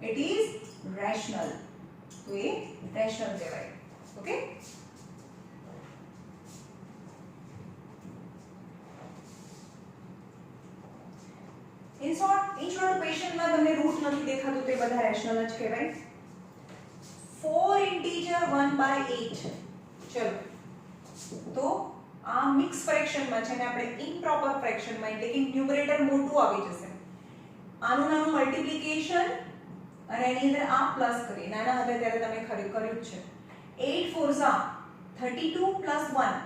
ઇટ ઇઝ રેશનલ. તો એ રેશનલ કહેવાય. ઓકે, ઇન શોર્ટ ક્વેશ્ચનમાં તમને રૂટ નથી દેખાતું તો એ બધા રેશનલ જ કહેવાય. 4 ઇન્ટીજર 1/8. ચલો, તો આ મિક્સ ફ્રેક્શનમાં છે ને આપણે ઇમ્પ્રોપર ફ્રેક્શનમાં એટલે કે ન્યુમરેટર મોટું આવી જશે. આનું નાનું મલ્ટીપ્લિકેશન અને એની અંદર આ પ્લસ કરી, નાના હતા ત્યારે તમે ખરી કર્યું જ છે. 8 4 32 પ્લસ 1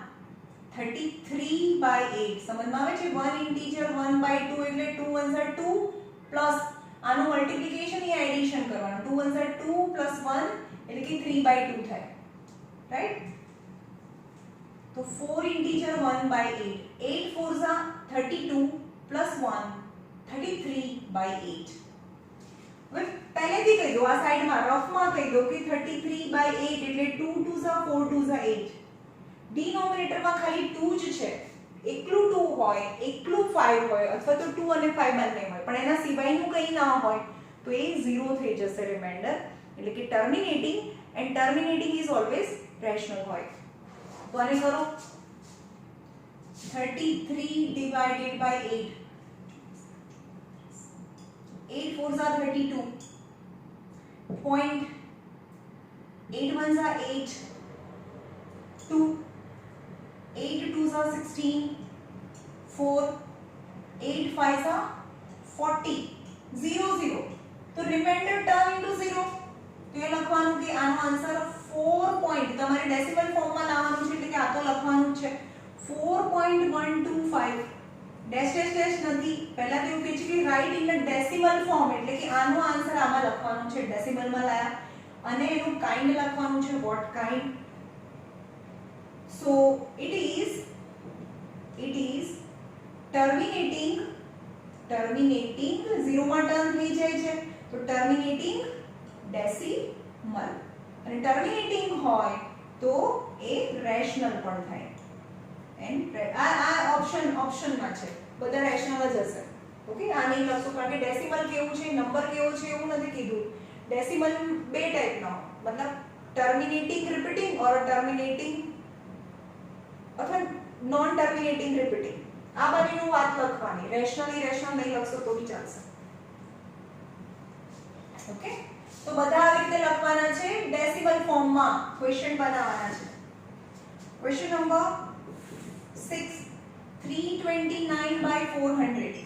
33/8. સમજમાં આવે છે? 1 ઇન્ટીજર 1/2 એટલે 2 1 2 પ્લસ આનું મલ્ટીપ્લિકેશન યા એડિશન કરવાનું. 2 1 2 પ્લસ 1 એટલે કે 3/2 થાય, રાઈટ? તો 4 ઇન્ટીજર 1/8. 8 4 32 પ્લસ 1 33/8. હવે પહેલેથી કહી દો, આ સાઈડમાં રફમાં કહી દો કે 33/8 એટલે 2 2 4 2 8. ડિનોમિનેટરમાં ખાલી 2 જ છે. એકલું 2 હોય, એકલું 5 હોય અથવા તો 2 અને 5 બંને હોય પણ એના સિવાયનું કંઈ ના હોય તો એ 0 થઈ જશે રિમાઇન્ડર. એટલે કે terminating and terminating is always rational હોય. તો આને કરો 33 divided by 8. 8 4 32. Point 8 1 8. 2 8 2 16. 4 8 5 40. 0 0. તો રિમાઇન્ડર ટર્મ ઇન્ટુ 0. તો એ લખવાનું કે આનો આન્સર 4 પોઈન્ટ તમારે ડેસિમલ ફોર્મમાં લાવવાનું છે એટલે કે આ તો લખવાનું છે 4.125. ડેશ ડેશ ડેશ નથી. પહેલા તો એવું કહે છે કે write in the decimal form એટલે કે આનો આન્સર આમાં લખવાનું છે, ડેસિમલમાં લાયા અને એનું કાઇન્ડ લખવાનું છે, what kind. So it is terminating 0 માં ટર્મ થઈ જાય છે તો ટર્મિનેટિંગ ડેસિમલ. અને ટર્મિનેટિંગ હોય તો એ રેશનલ પણ થાય. એન્ડ આ ઓપ્શનમાં છે, બધા રેશનલ જ હશે. ઓકે, આ નહીં લખશો કારણ કે ડેસિમલ કેવું છે, નંબર કેવો છે એવું નથી કીધું. ડેસિમલ બે ટાઈપનો, મતલબ ટર્મિનેટિંગ રિપીટિંગ ઓર ટર્મિનેટિંગ અથવા નોન ટર્મિનેટિંગ રિપીટિંગ. આ બંનેનું વાત લખવાની. રેશનલ નહીં લખશો તો બી ચાલશે. ઓકે, તો બધા આવી રીતે લખવાના છે, ડેસિમલ ફોર્મમાં ક્વેશ્ચન બનાવવાના છે. Question number 6 329/400.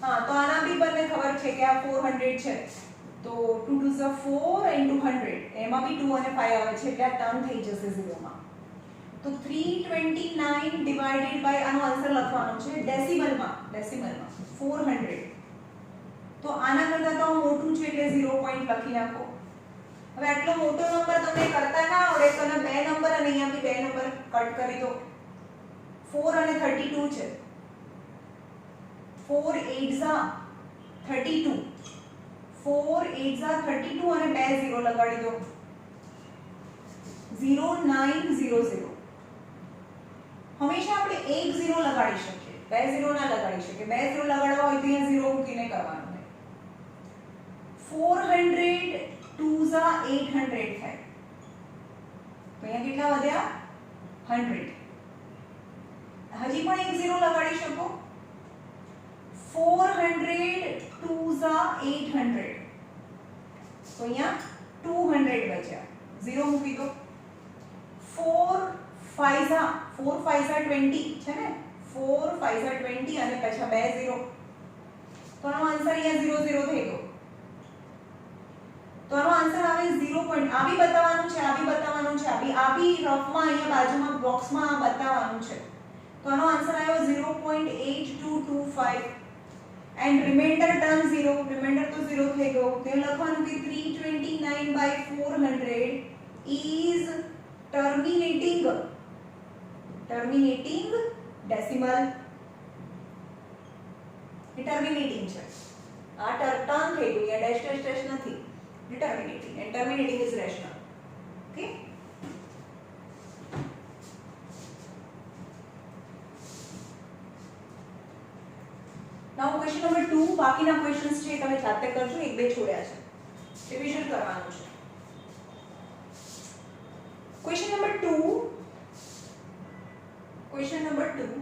હા, તો આના બી બંને ખબર છે કે આ 400 છે તો 2 2 4 into 100 એમાં બી 2 અને 5 આવે છે એટલે આ ટર્મ થઈ જશે 0 માં. તો 329 divided by આનો આન્સર લખવાનો છે ડેસિમલમાં 400. તો આના કરતાં તો મોટું છે એટલે 0 પોઈન્ટ લખી નાખો. હવે આટલો મોટો નંબર તમને કરતા ના આવડે તો બે નંબર અને અહીંયા બી બે નંબર કટ કરી દો. 4 અને 32 છે. 4 8 32. 4 8 32 અને બે 0 લગાડી દો. 0900. હંમેશા આપણે એક 0 લગાડી શકીએ, બે 0 ના લગાડી શકીએ. બે 0 લગાડવા હોય તો અહીંયા 0 મૂકીને કરવાનું છે. 400 2 800 થાય. તો અહીંયા કેટલા વધ્યા? 100. હજી પણ એક 0 લગાડી શકો. 400 2 800. તો અહીંયા 200 બચ્યા. 0 મૂકી દો. 4 5 20 છે ને? 4 5 20 અને પછી બે 0. તો આનો આન્સર અહીંયા 0 0 થઈ ગયો. તો આનો આન્સર આવે 0 પોઈન્ટ. આ બી બતાવવાનું છે, આ બી બતાવવાનું છે, આ બી રફમાં અહીંયા બાજુમાં બોક્સમાં આ બતાવવાનું છે. તો આનો આન્સર આવ્યો 0.8225 એન્ડ રિમાઇન્ડર ટર્મ 0, રિમાઇન્ડર તો 0 થઈ ગયો. તો લખવાનું કે 329/400 is terminating decimal. A terminating છે, આ ટર્મ થઈ ગયું, આ ડેશ ડેશ ડેશ નથી, એ terminating, and terminating is rational. Okay, now question number 2. બાકીના ક્વેશ્ચન્સ છે તમે જાતે કરજો, એક બે છોડ્યા છે, રિવિઝન કરવાનું છે. Question number 2. Question number 2.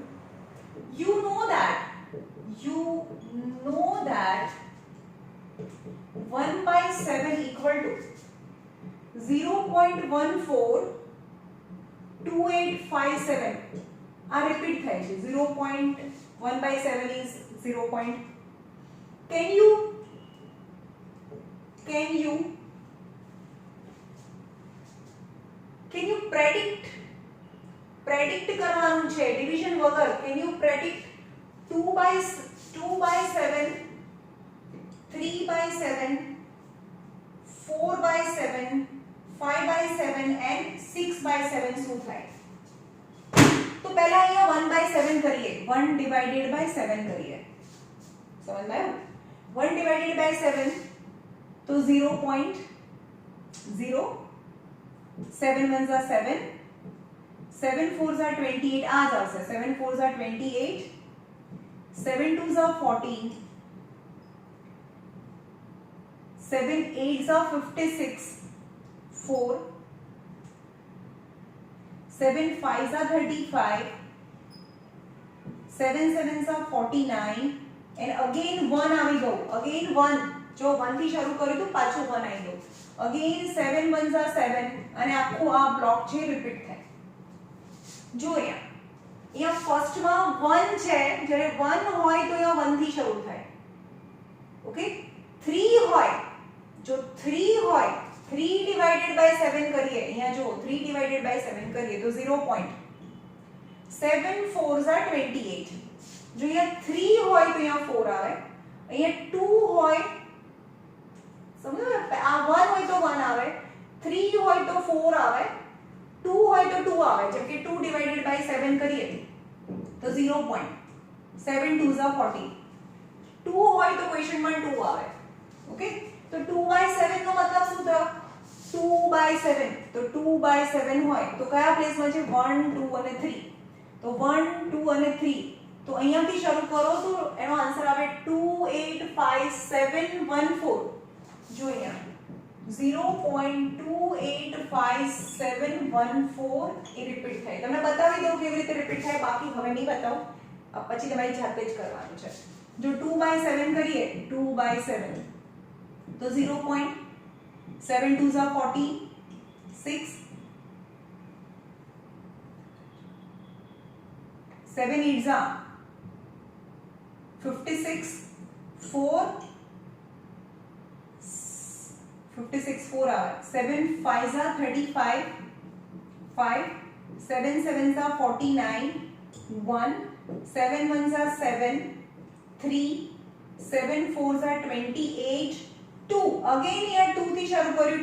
You know that 1/7 equal to 0.142857. આ રિપીટ થાય છે. 0.1/7 is 0. Can you predict કરવાનું છે ડિવિઝન વગર. Can you predict 2/7, 3/7, 4/7, 5/7 and 6/7 શું થાય? તો પહેલા અહીંયા 1/7 કરીએ, 1/7 કરીએ. 1/7 તો 0.0, 7 ones are 7, 7 fours are 28, આ જ આવશે. 7 fours are 28, 7 twos are 14, 7 eights are 56, 4, 7 fives are 35, 7 sevens are 49 and again 1 આવી ગયું. again 1, જો 1 થી શરૂ કર્યું તો પાછું 1 આવી ગયું. again 7 ones are 7 અને આખું આ બ્લોક છે રિપીટ થાય. જો અહીંયા ફર્સ્ટમાં 1 છે, જ્યારે 1 હોય તો અહીંયા 1 થી શરૂ થાય. ઓકે, 3 હોય, જો 3 હોય, 3/7 કરીએ, અહીંયા જો 3/7 કરીએ તો 0. 7 fours are 28. જો અહીંયા 3 હોય તો અહીંયા 4 આવે, અહીંયા 2 હોય, સમજો, આ 1 હોય તો 1 આવે, 3 હોય તો 4 આવે, 2 હોય તો 2 આવે. જેમ કે 2/7 કરીએ તો 0. 7 twos are 40. 2 હોય તો ક્વેશ્ચનમાં 2 આવે. ઓકે, તો 2/7 નો મતલબ શું થયો? 2/7. તો 2/7 હોય તો કયા પ્લેસમાં છે? 1, 2 અને 3. તો 1, 2 અને 3, તો અહીંયાથી શરૂ કરો તો એનો આન્સર આવે 285714. જો અહીંયા 0.285714 એ રિપીટ થાય. તમને બતાવી દઉં કેવી રીતે રિપીટ થાય, બાકી હવે નહીં બતાવું, પછી તમારી જાતે જ કરવાનું છે. જો 2/7 કરીએ, 2/7 તો 0.7 twos are 46, 7 eights are 56, 4 are 7 fives are 35, 5, 7 sevens are 49, 1, 7 ones are 7, 3, 7 fours are 28, 2. again here 2 થી શરૂ કર્યું,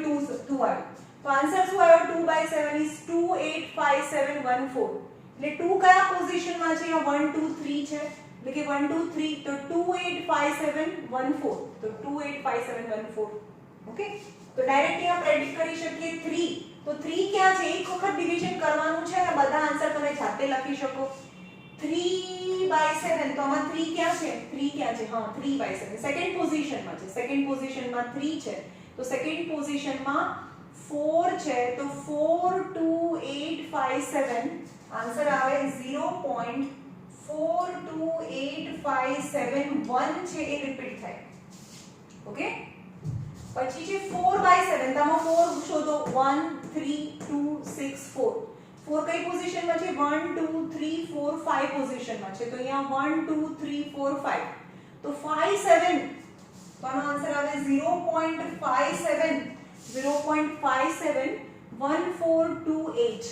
2 આવ્યું. તો આન્સર શું આવ્યો? 2/7 is 285714. એટલે 2 કયા પોઝિશનમાં છે? 1 2 3 છે, એટલે કે 1 2 3, તો 285714. તો 285714. ઓકે, તો ડાયરેક્ટ અહીંયા પ્રેડિક્ટ કરી શકીએ 3. તો 3 ક્યાં છે? એક વખત ડિવિઝન કરવાનું છે અને બધા આન્સર તમે જાતે લખી શકો. 3/7, તો આમાં 3 ક્યાં છે? 3 ક્યાં છે? હા, 3/7 સેકન્ડ પોઝિશનમાં છે. સેકન્ડ પોઝિશનમાં 3 છે, તો સેકન્ડ પોઝિશનમાં 4 છે, તો 42857 આન્સર આવે 0.428571 છે, એ રિપીટ થાય. ઓકે, પછી છે 4/7. તમે 4 શોધો. 1 3 2 6 4. 4 કઈ પોઝિશનમાં છે? 1 2 3 4 5 પોઝિશનમાં છે, તો અહીંયા 1 2 3 4 5, તો 5 7, તો આનો આન્સર આવે 0.57 1428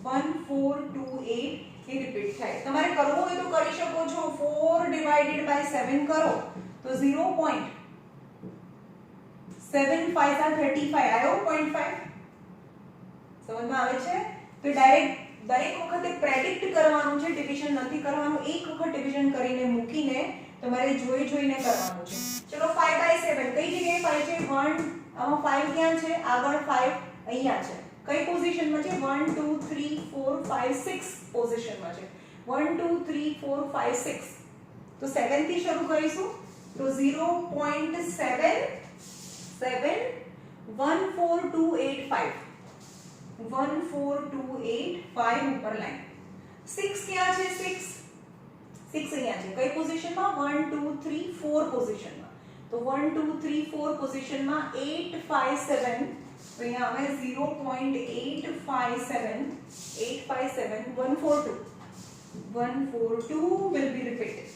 1428 એ રિપીટ થાય. તમારે કરવું હોય તો કરી શકો છો. 4 ડિવાઇડેડ બાય 7 કરો તો 0.75 35 આવ્યો 0.5. સમજમાં આવે છે? તો ડાયરેક્ટ દરેક વખતે પ્રેડિક્ટ કરવાનું છે, ડિવિઝન નથી કરવાનું. એક વખત ડિવિઝન કરીને મૂકીને તમારે જોઈને કરવાનું છે. ચલો 5/7 કઈ જગ્યાએ 5 છે? 1 આમાં 5 ક્યાં છે? આગળ 5 અહીંયા છે. કઈ પોઝિશનમાં છે? 1 2 3 4 5 6 પોઝિશનમાં છે. 1 2 3 4 5 6. તો 7 થી શરૂ કરીશું તો 0.771428 14285 ઉપર લાઈન. 6 ક્યાં છે? 6 અહીંયા છે. કઈ પોઝિશનમાં? 1 2 3 4 પોઝિશનમાં. તો 1 2 3 4 પોઝિશનમાં 857. તો અહીંયા આવે 0.857 142 will be repeated.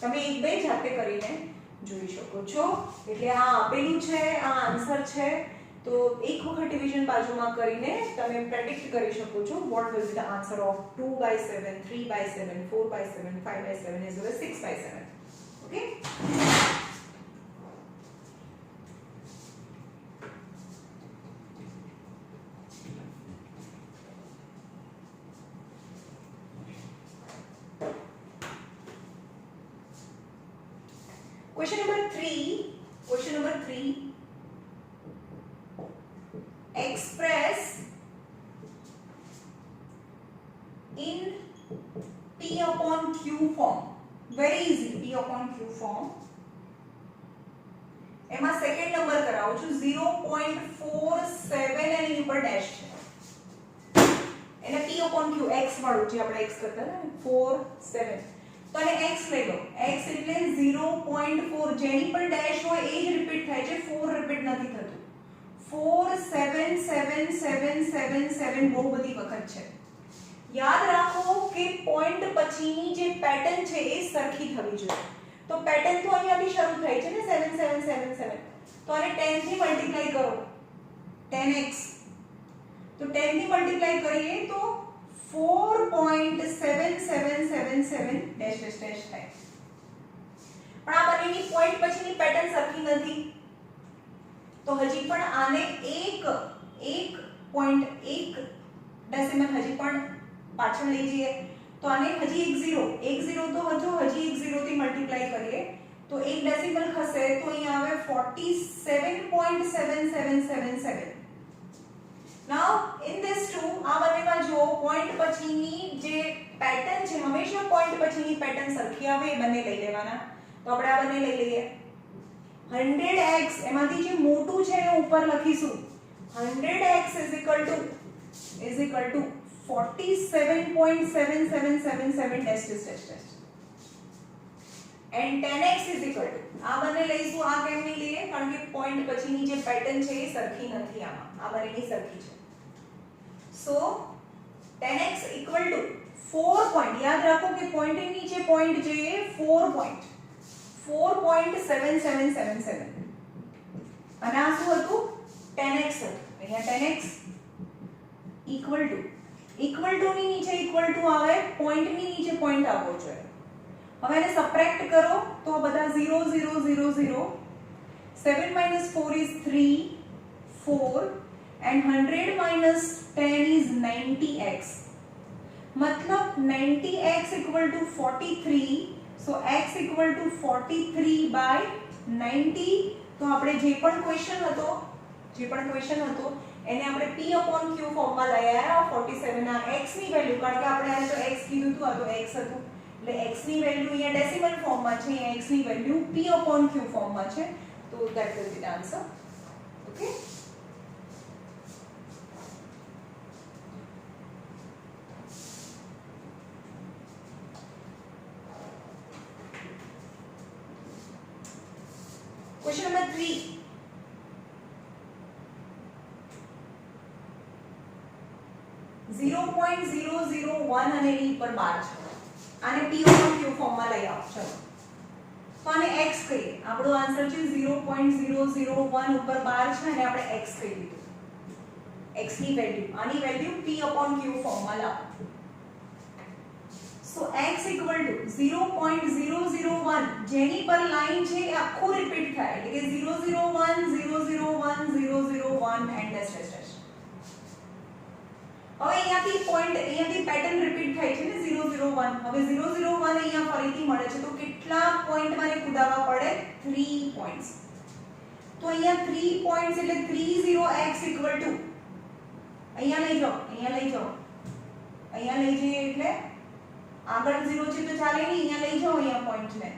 તમે એક બે જાતે કરીને જોઈ શકો છો. એટલે આ આપેલું છે, આ આન્સર છે. તો એક વખત ડિવિઝન બાજુમાં કરીને તમે પ્રેડિક્ટ કરી શકો છો what will be the answer of 2/7 3/7 4/7 5/7 as well as 6/7. okay. Question number 3. Express in P upon Q form. Very easy. P upon Q form. એમાં સેકન્ડ નંબર કરાવું છું 0.47 એની ઉપર ડેશ છે. એને P upon Q x વાળું જે આપણે x કરતા હતા ને 47. તો આને x લઈ લો. x એટલે 0.4 જેની પર ડેશ હોય એ જ રિપીટ થાય છે. 4 રિપીટ નથી થતું. 47777 બહુ બધી વખત છે. યાદ રાખો કે પોઈન્ટ પછીની જે પેટર્ન છે એ સરખી થવી જોઈએ. તો પેટર્ન તો અહીંયાથી શરૂ થઈ છે ને 7777. તો આને 10 થી મલ્ટીપ્લાય કરો 10x. તો 10 થી મલ્ટીપ્લાય કરીએ તો 4.7777 ડેશ ડેશ ડેશ થાય. પણ આ બંનેની પોઈન્ટ પછીની પેટર્ન સરખી નથી. તો હજી પણ આને 1.1 ડેસિમલ હજી પણ પાછળ લઈ જઈએ. તો આને હજી એક 0 તો હતો, હજી એક 0 થી મલ્ટીપ્લાય કરીએ તો એક ડેસિમલ ખસે તો અહીં આવે 47.7777. નાઉ ઇન ધીસ ટુ આ બંનેમાં જો પોઈન્ટ પછીની જે પેટર્ન છે હંમેશા પોઈન્ટ પછીની પેટર્ન સરખી આવે એ બંને લઈ લેવાના. તો આપણે આ બંને લઈ લઈએ. 100x એમાંથી જે મોટું છે એને ઉપર લખીશું. 100x is equal to 47.7777 dash dash dash dash. and 10x is equal to આ બંને લઈશું. આ કેમ નહીં લઈએ? કારણ કે પોઈન્ટ પછીની જે પેટર્ન છે એ સરખી નથી. આમાં આ બંનેની સરખી છે. સો 10x equal to 4 પોઈન્ટ. યાદ રાખો કે પોઈન્ટની નીચે પોઈન્ટ જોઈએ 4 પોઈન્ટ 4.7777. અને આ શું હતું? 10x હતું. અહીંયા 10x equal to ની નીચે equal to આવે, પોઈન્ટની નીચે પોઈન્ટ આવવો જોઈએ. હવે એને સબટ્રેક્ટ કરો તો બધા 0 0 0 0. 7 minus 4 is 3 4 and 100 minus 10 is 90x. मतलब 90x equal to 43. So x equal to 43/90. તો આપણે જે પણ ક્વેશ્ચન હતો એને આપણે p upon q ફોર્મમાં લઈ આવ્યા. 47 ના x ની વેલ્યુ, કારણ કે આપણે આને તો x કીધું હતું, આ તો x હતું એટલે x ની વેલ્યુ અહીંયા ડેસિમલ ફોર્મમાં છે, અહીંયા x ની વેલ્યુ p upon q ફોર્મમાં છે. તો that will be the answer. Okay. Question number 3. .001 અને એની ઉપર 12 છે. આને p upon q ફોર્મમાં લઈ આવો. ચલો તો આને x કહીએ. આપણો આન્સર છે 0.001 ઉપર 12 છે અને આપણે x કહી દીધું. x ની વેલ્યુ, આની વેલ્યુ p upon q ફોર્મમાં લાવો. સો x ઇક્વલ ટુ 0.001 જેની પર લાઈન છે એ આખું રિપીટ થાય એટલે કે 001 001 001 એન્ડ ડેશ ડેશ ડેશ. હવે અહીંયાથી પોઈન્ટ અહીંયાથી પેટર્ન રિપીટ થાય છે ને 001. હવે 001 અહીંયા ફરીથી મળે છે તો કેટલા પોઈન્ટ મારે કુદાવવા પડે? 3 પોઈન્ટ્સ. તો અહીંયા 3 પોઈન્ટ્સ એટલે 30x ઇક્વલ ટુ અહીંયા લઈ જાઓ અહીંયા લઈ જઈએ એટલે આગળ 0 છે તો ચાલે નહીં, અહીંયા લઈ જાઓ અહીંયા પોઈન્ટ ને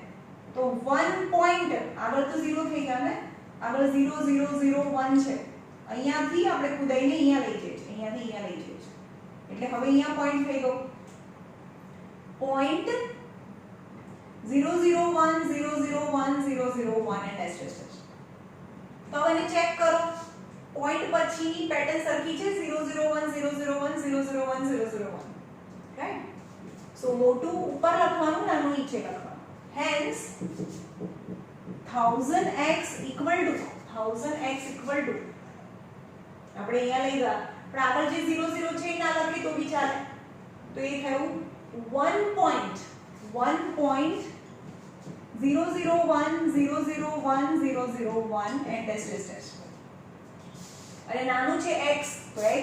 તો 1 પોઈન્ટ આગળ તો 0 થઈ ગયા ને, આગળ 0 0 0 1 છે, અહીંયાથી આપણે કુદાઈને અહીંયા લઈ જઈએ છીએ, અહીંયાથી અહીંયા લઈ જઈએ છીએ એટલે હવે અહીંયા પોઈન્ટ થઈ ગયો પોઈન્ટ 0 0 1 0 0 1 0 0 1 એન્ડ એસ એસ. તો હવે એને ચેક કરો પોઈન્ટ પછીની પેટર્ન સરખી છે 0 0 1 0 0 1 0 0 1 0 0 1 રાઈટ. સો મોટું ઉપર લખવાનું, નાનું નીચે લખવાનું. હેન્સ 1000x ઇક્વલ ટુ આપણે અહીંયા લઈ ગયા પણ આગળ જે 0 0 છે એ ના લખી તો બી ચાલે. તો એ થયું 1.001 001 001 એન્ડ ડેશ ડેશ ડેશ. અને નાનું છે x તો x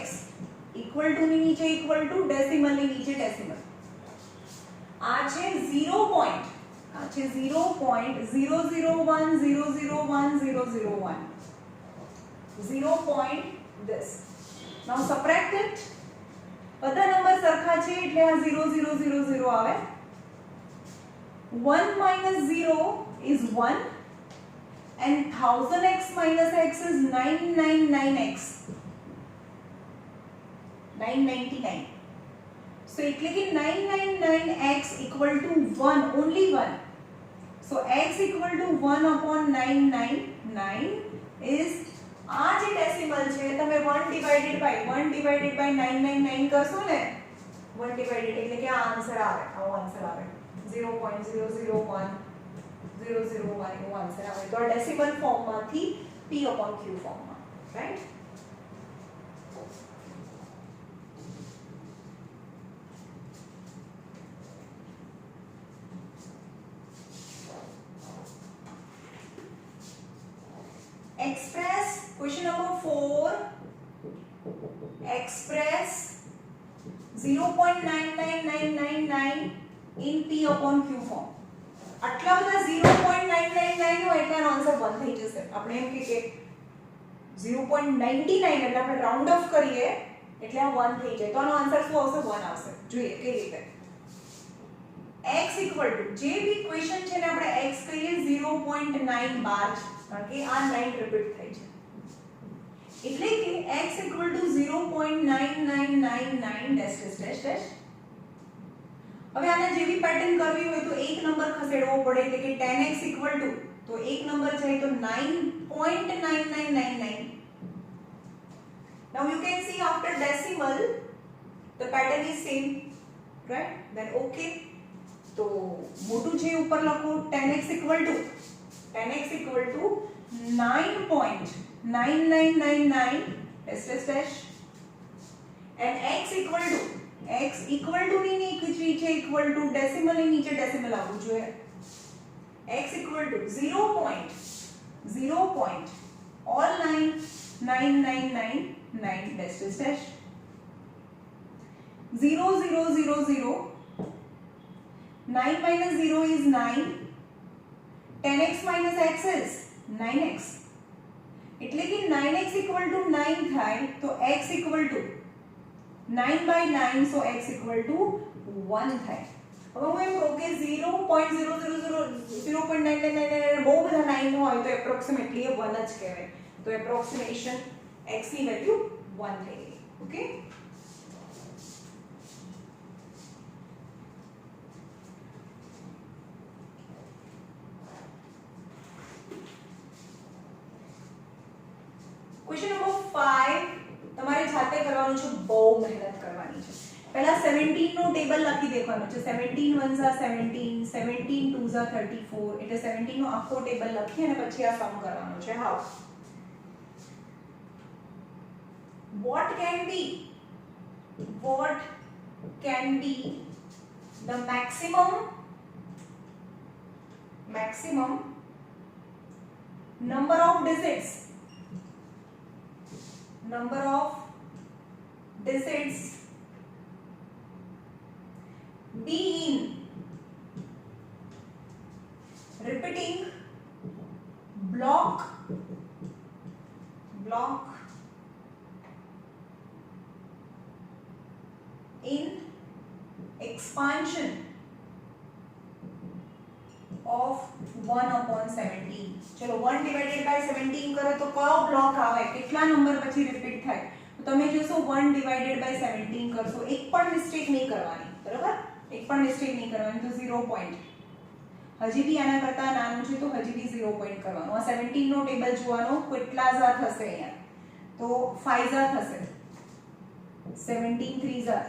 ઇક્વલ ટુ ની નીચે ઇક્વલ ટુ, ડેસિમલ ની નીચે ડેસિમલ. આ છે 0 પોઈન્ટ, આ છે 0.001 001 001 0 point this. Now subtract it. બધા નંબર સરખા છે એટલે આ 0 0 0 0 આવે. 1 minus 0 is 1 and 1000x minus x is 999x 999. So એટલે કે 999x equal to 1, only 1. So x equal to 1 upon 999 is આ જે ડેસિમલ છે તમે 1 divided by 999 કરશો ને 1 divided એટલે કે આ આન્સર આવે, આવો આન્સર આવે 0.001 001 એવો આન્સર આવે. તો આ ડેસિમલ ફોર્મમાંથી p upon q ફોર્મમાં, right. Express question number 4. Express 0.99999 in p upon q form. આટલા બધા 0.999 હોય એટલે આનો આન્સર 1 થઈ જશે. આપણે એમ કે 0.99 એટલે આપણે રાઉન્ડ ઓફ કરીએ એટલે આ 1 થઈ જાય તો આનો આન્સર શું આવશે? 1 આવશે. જોઈએ કઈ રીતે. x equal to જે બી ક્વેશ્ચન છે ને આપણે x કહીએ 0.9 બાર છે કારણ કે આ 9 રિપીટ થઈ છે એટલે કે x equal to 0.9999 dash dash dash dash. હવે આને જેવી પેટર્ન કરવી હોય તો એક નંબર ખસેડવો પડે એટલે કે 10x equal to તો એક નંબર જાય તો 9.9999. Now you can see after decimal the pattern is same, right? Then okay. તો મોટું છે ઉપર લખો 10x equal to 9.9999 dash dash dash and x equal to ની નીચે equal to decimal ની નીચે decimal આવવું જોઈએ. x equal to 0. all 9999 dash dash dash 0 0 0 0 9 minus 0 is 9. 10x minus x is 9x. એટલે કે 9x equal to 9 થાય તો x equal to 9 by 9 so x equal to 1 થાય. હવે હું એમ કહું કે 0.000 બહુ બધા 9 હોય તો એપ્રોક્સિમેટલી 1 જ કહેવાય. તો એપ્રોક્સિમેશન x ની વેલ્યુ 1 થઈ ગઈ. ઓકે. ક્વેશ્ચન નંબર 5 તમારે જાતે કરવાનું છે, બહુ મહેનત કરવાની છે. પહેલા 17 નો ટેબલ લખી દેવાનું છે. 17 1s are 17, 17 2s are 34 એટલે 17 નો આખો ટેબલ લખી અને પછી આ સમ કરવાનો છે. How what can be the maximum number of digits be in repeating block in expansion of 1/17. चलो 1 divided by 17 करो तो कयो ब्लॉक आवे, કેટલા નંબર પછી રિપીટ થાય? તો તમે જોશો 1 divided by 17 કરશો, એક પણ મિસ્ટેક નહીં કરવાની, બરાબર? એક પણ મિસ્ટેક નહીં કરવાની, તો 0 પોઈન્ટ. હજી બી આના કરતા નાનું છે તો હજી બી 0 પોઈન્ટ કરવાનું. આ 17 નો ટેબલ જોવાનો, કેટલા ઝા થશે અહીંયા? તો 5 ઝા થશે. 17 3 ઝા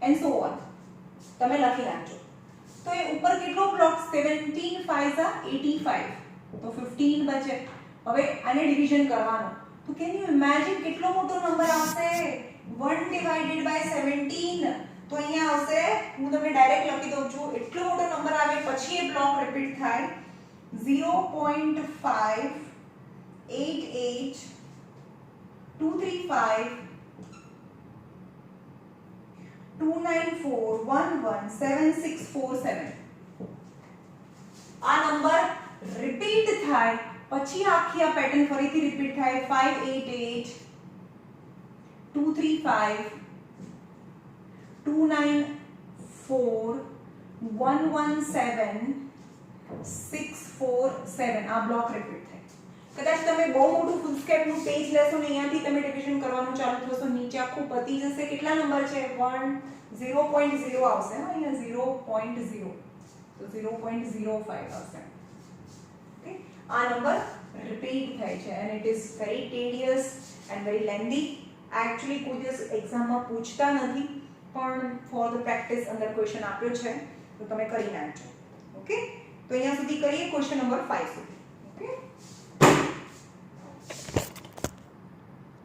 and so on. તમે લખી નાખજો. તો એ ઉપર કેટલો બ્લોક? 17 5 ઝા 85, તો 15 બચે. હવે આને ડિવિઝન કરવાનો, તો કેન યુ ઇમેજિન કેટલો મોટો નંબર આવશે? 1 divided by 17. તો અહીંયા આવશે, હું તમને ડાયરેક્ટ લખી દઉં છું, એટલો મોટો નંબર આવે પછી એ બ્લોક રિપીટ થાય 0.5882352941177. આ નંબર રિપીટ થાય પછી આખી આ પેટર્ન ફરીથી રિપીટ થાય 588235294117647. આ બ્લોક રિપીટ થાય. કદાચ તમે બહુ મોટું ફૂલ સ્કેપ નું પેજ લેશો ને અહીંયાથી તમે ડિવિઝન કરવાનું ચાલુ થશો, નીચે આખું પતી જશે. કેટલા નંબર છે? 0.0 આવશે, અહીંયા 0.0, તો 0.05 આવશે. ઓકે, આ નંબર રિપીટ થાય છે and it is very tedious and very lengthy. Actually કોઈ દિવસ એક્ઝામમાં પૂછતા નથી, પણ ફોર ધ પ્રેક્ટિસ અંદર ક્વેશ્ચન આપ્યો છે તો તમે કરી નાખજો. ઓકે, તો અહીંયા સુધી કરીએ ક્વેશ્ચન નંબર 5 સુધી. ઓકે.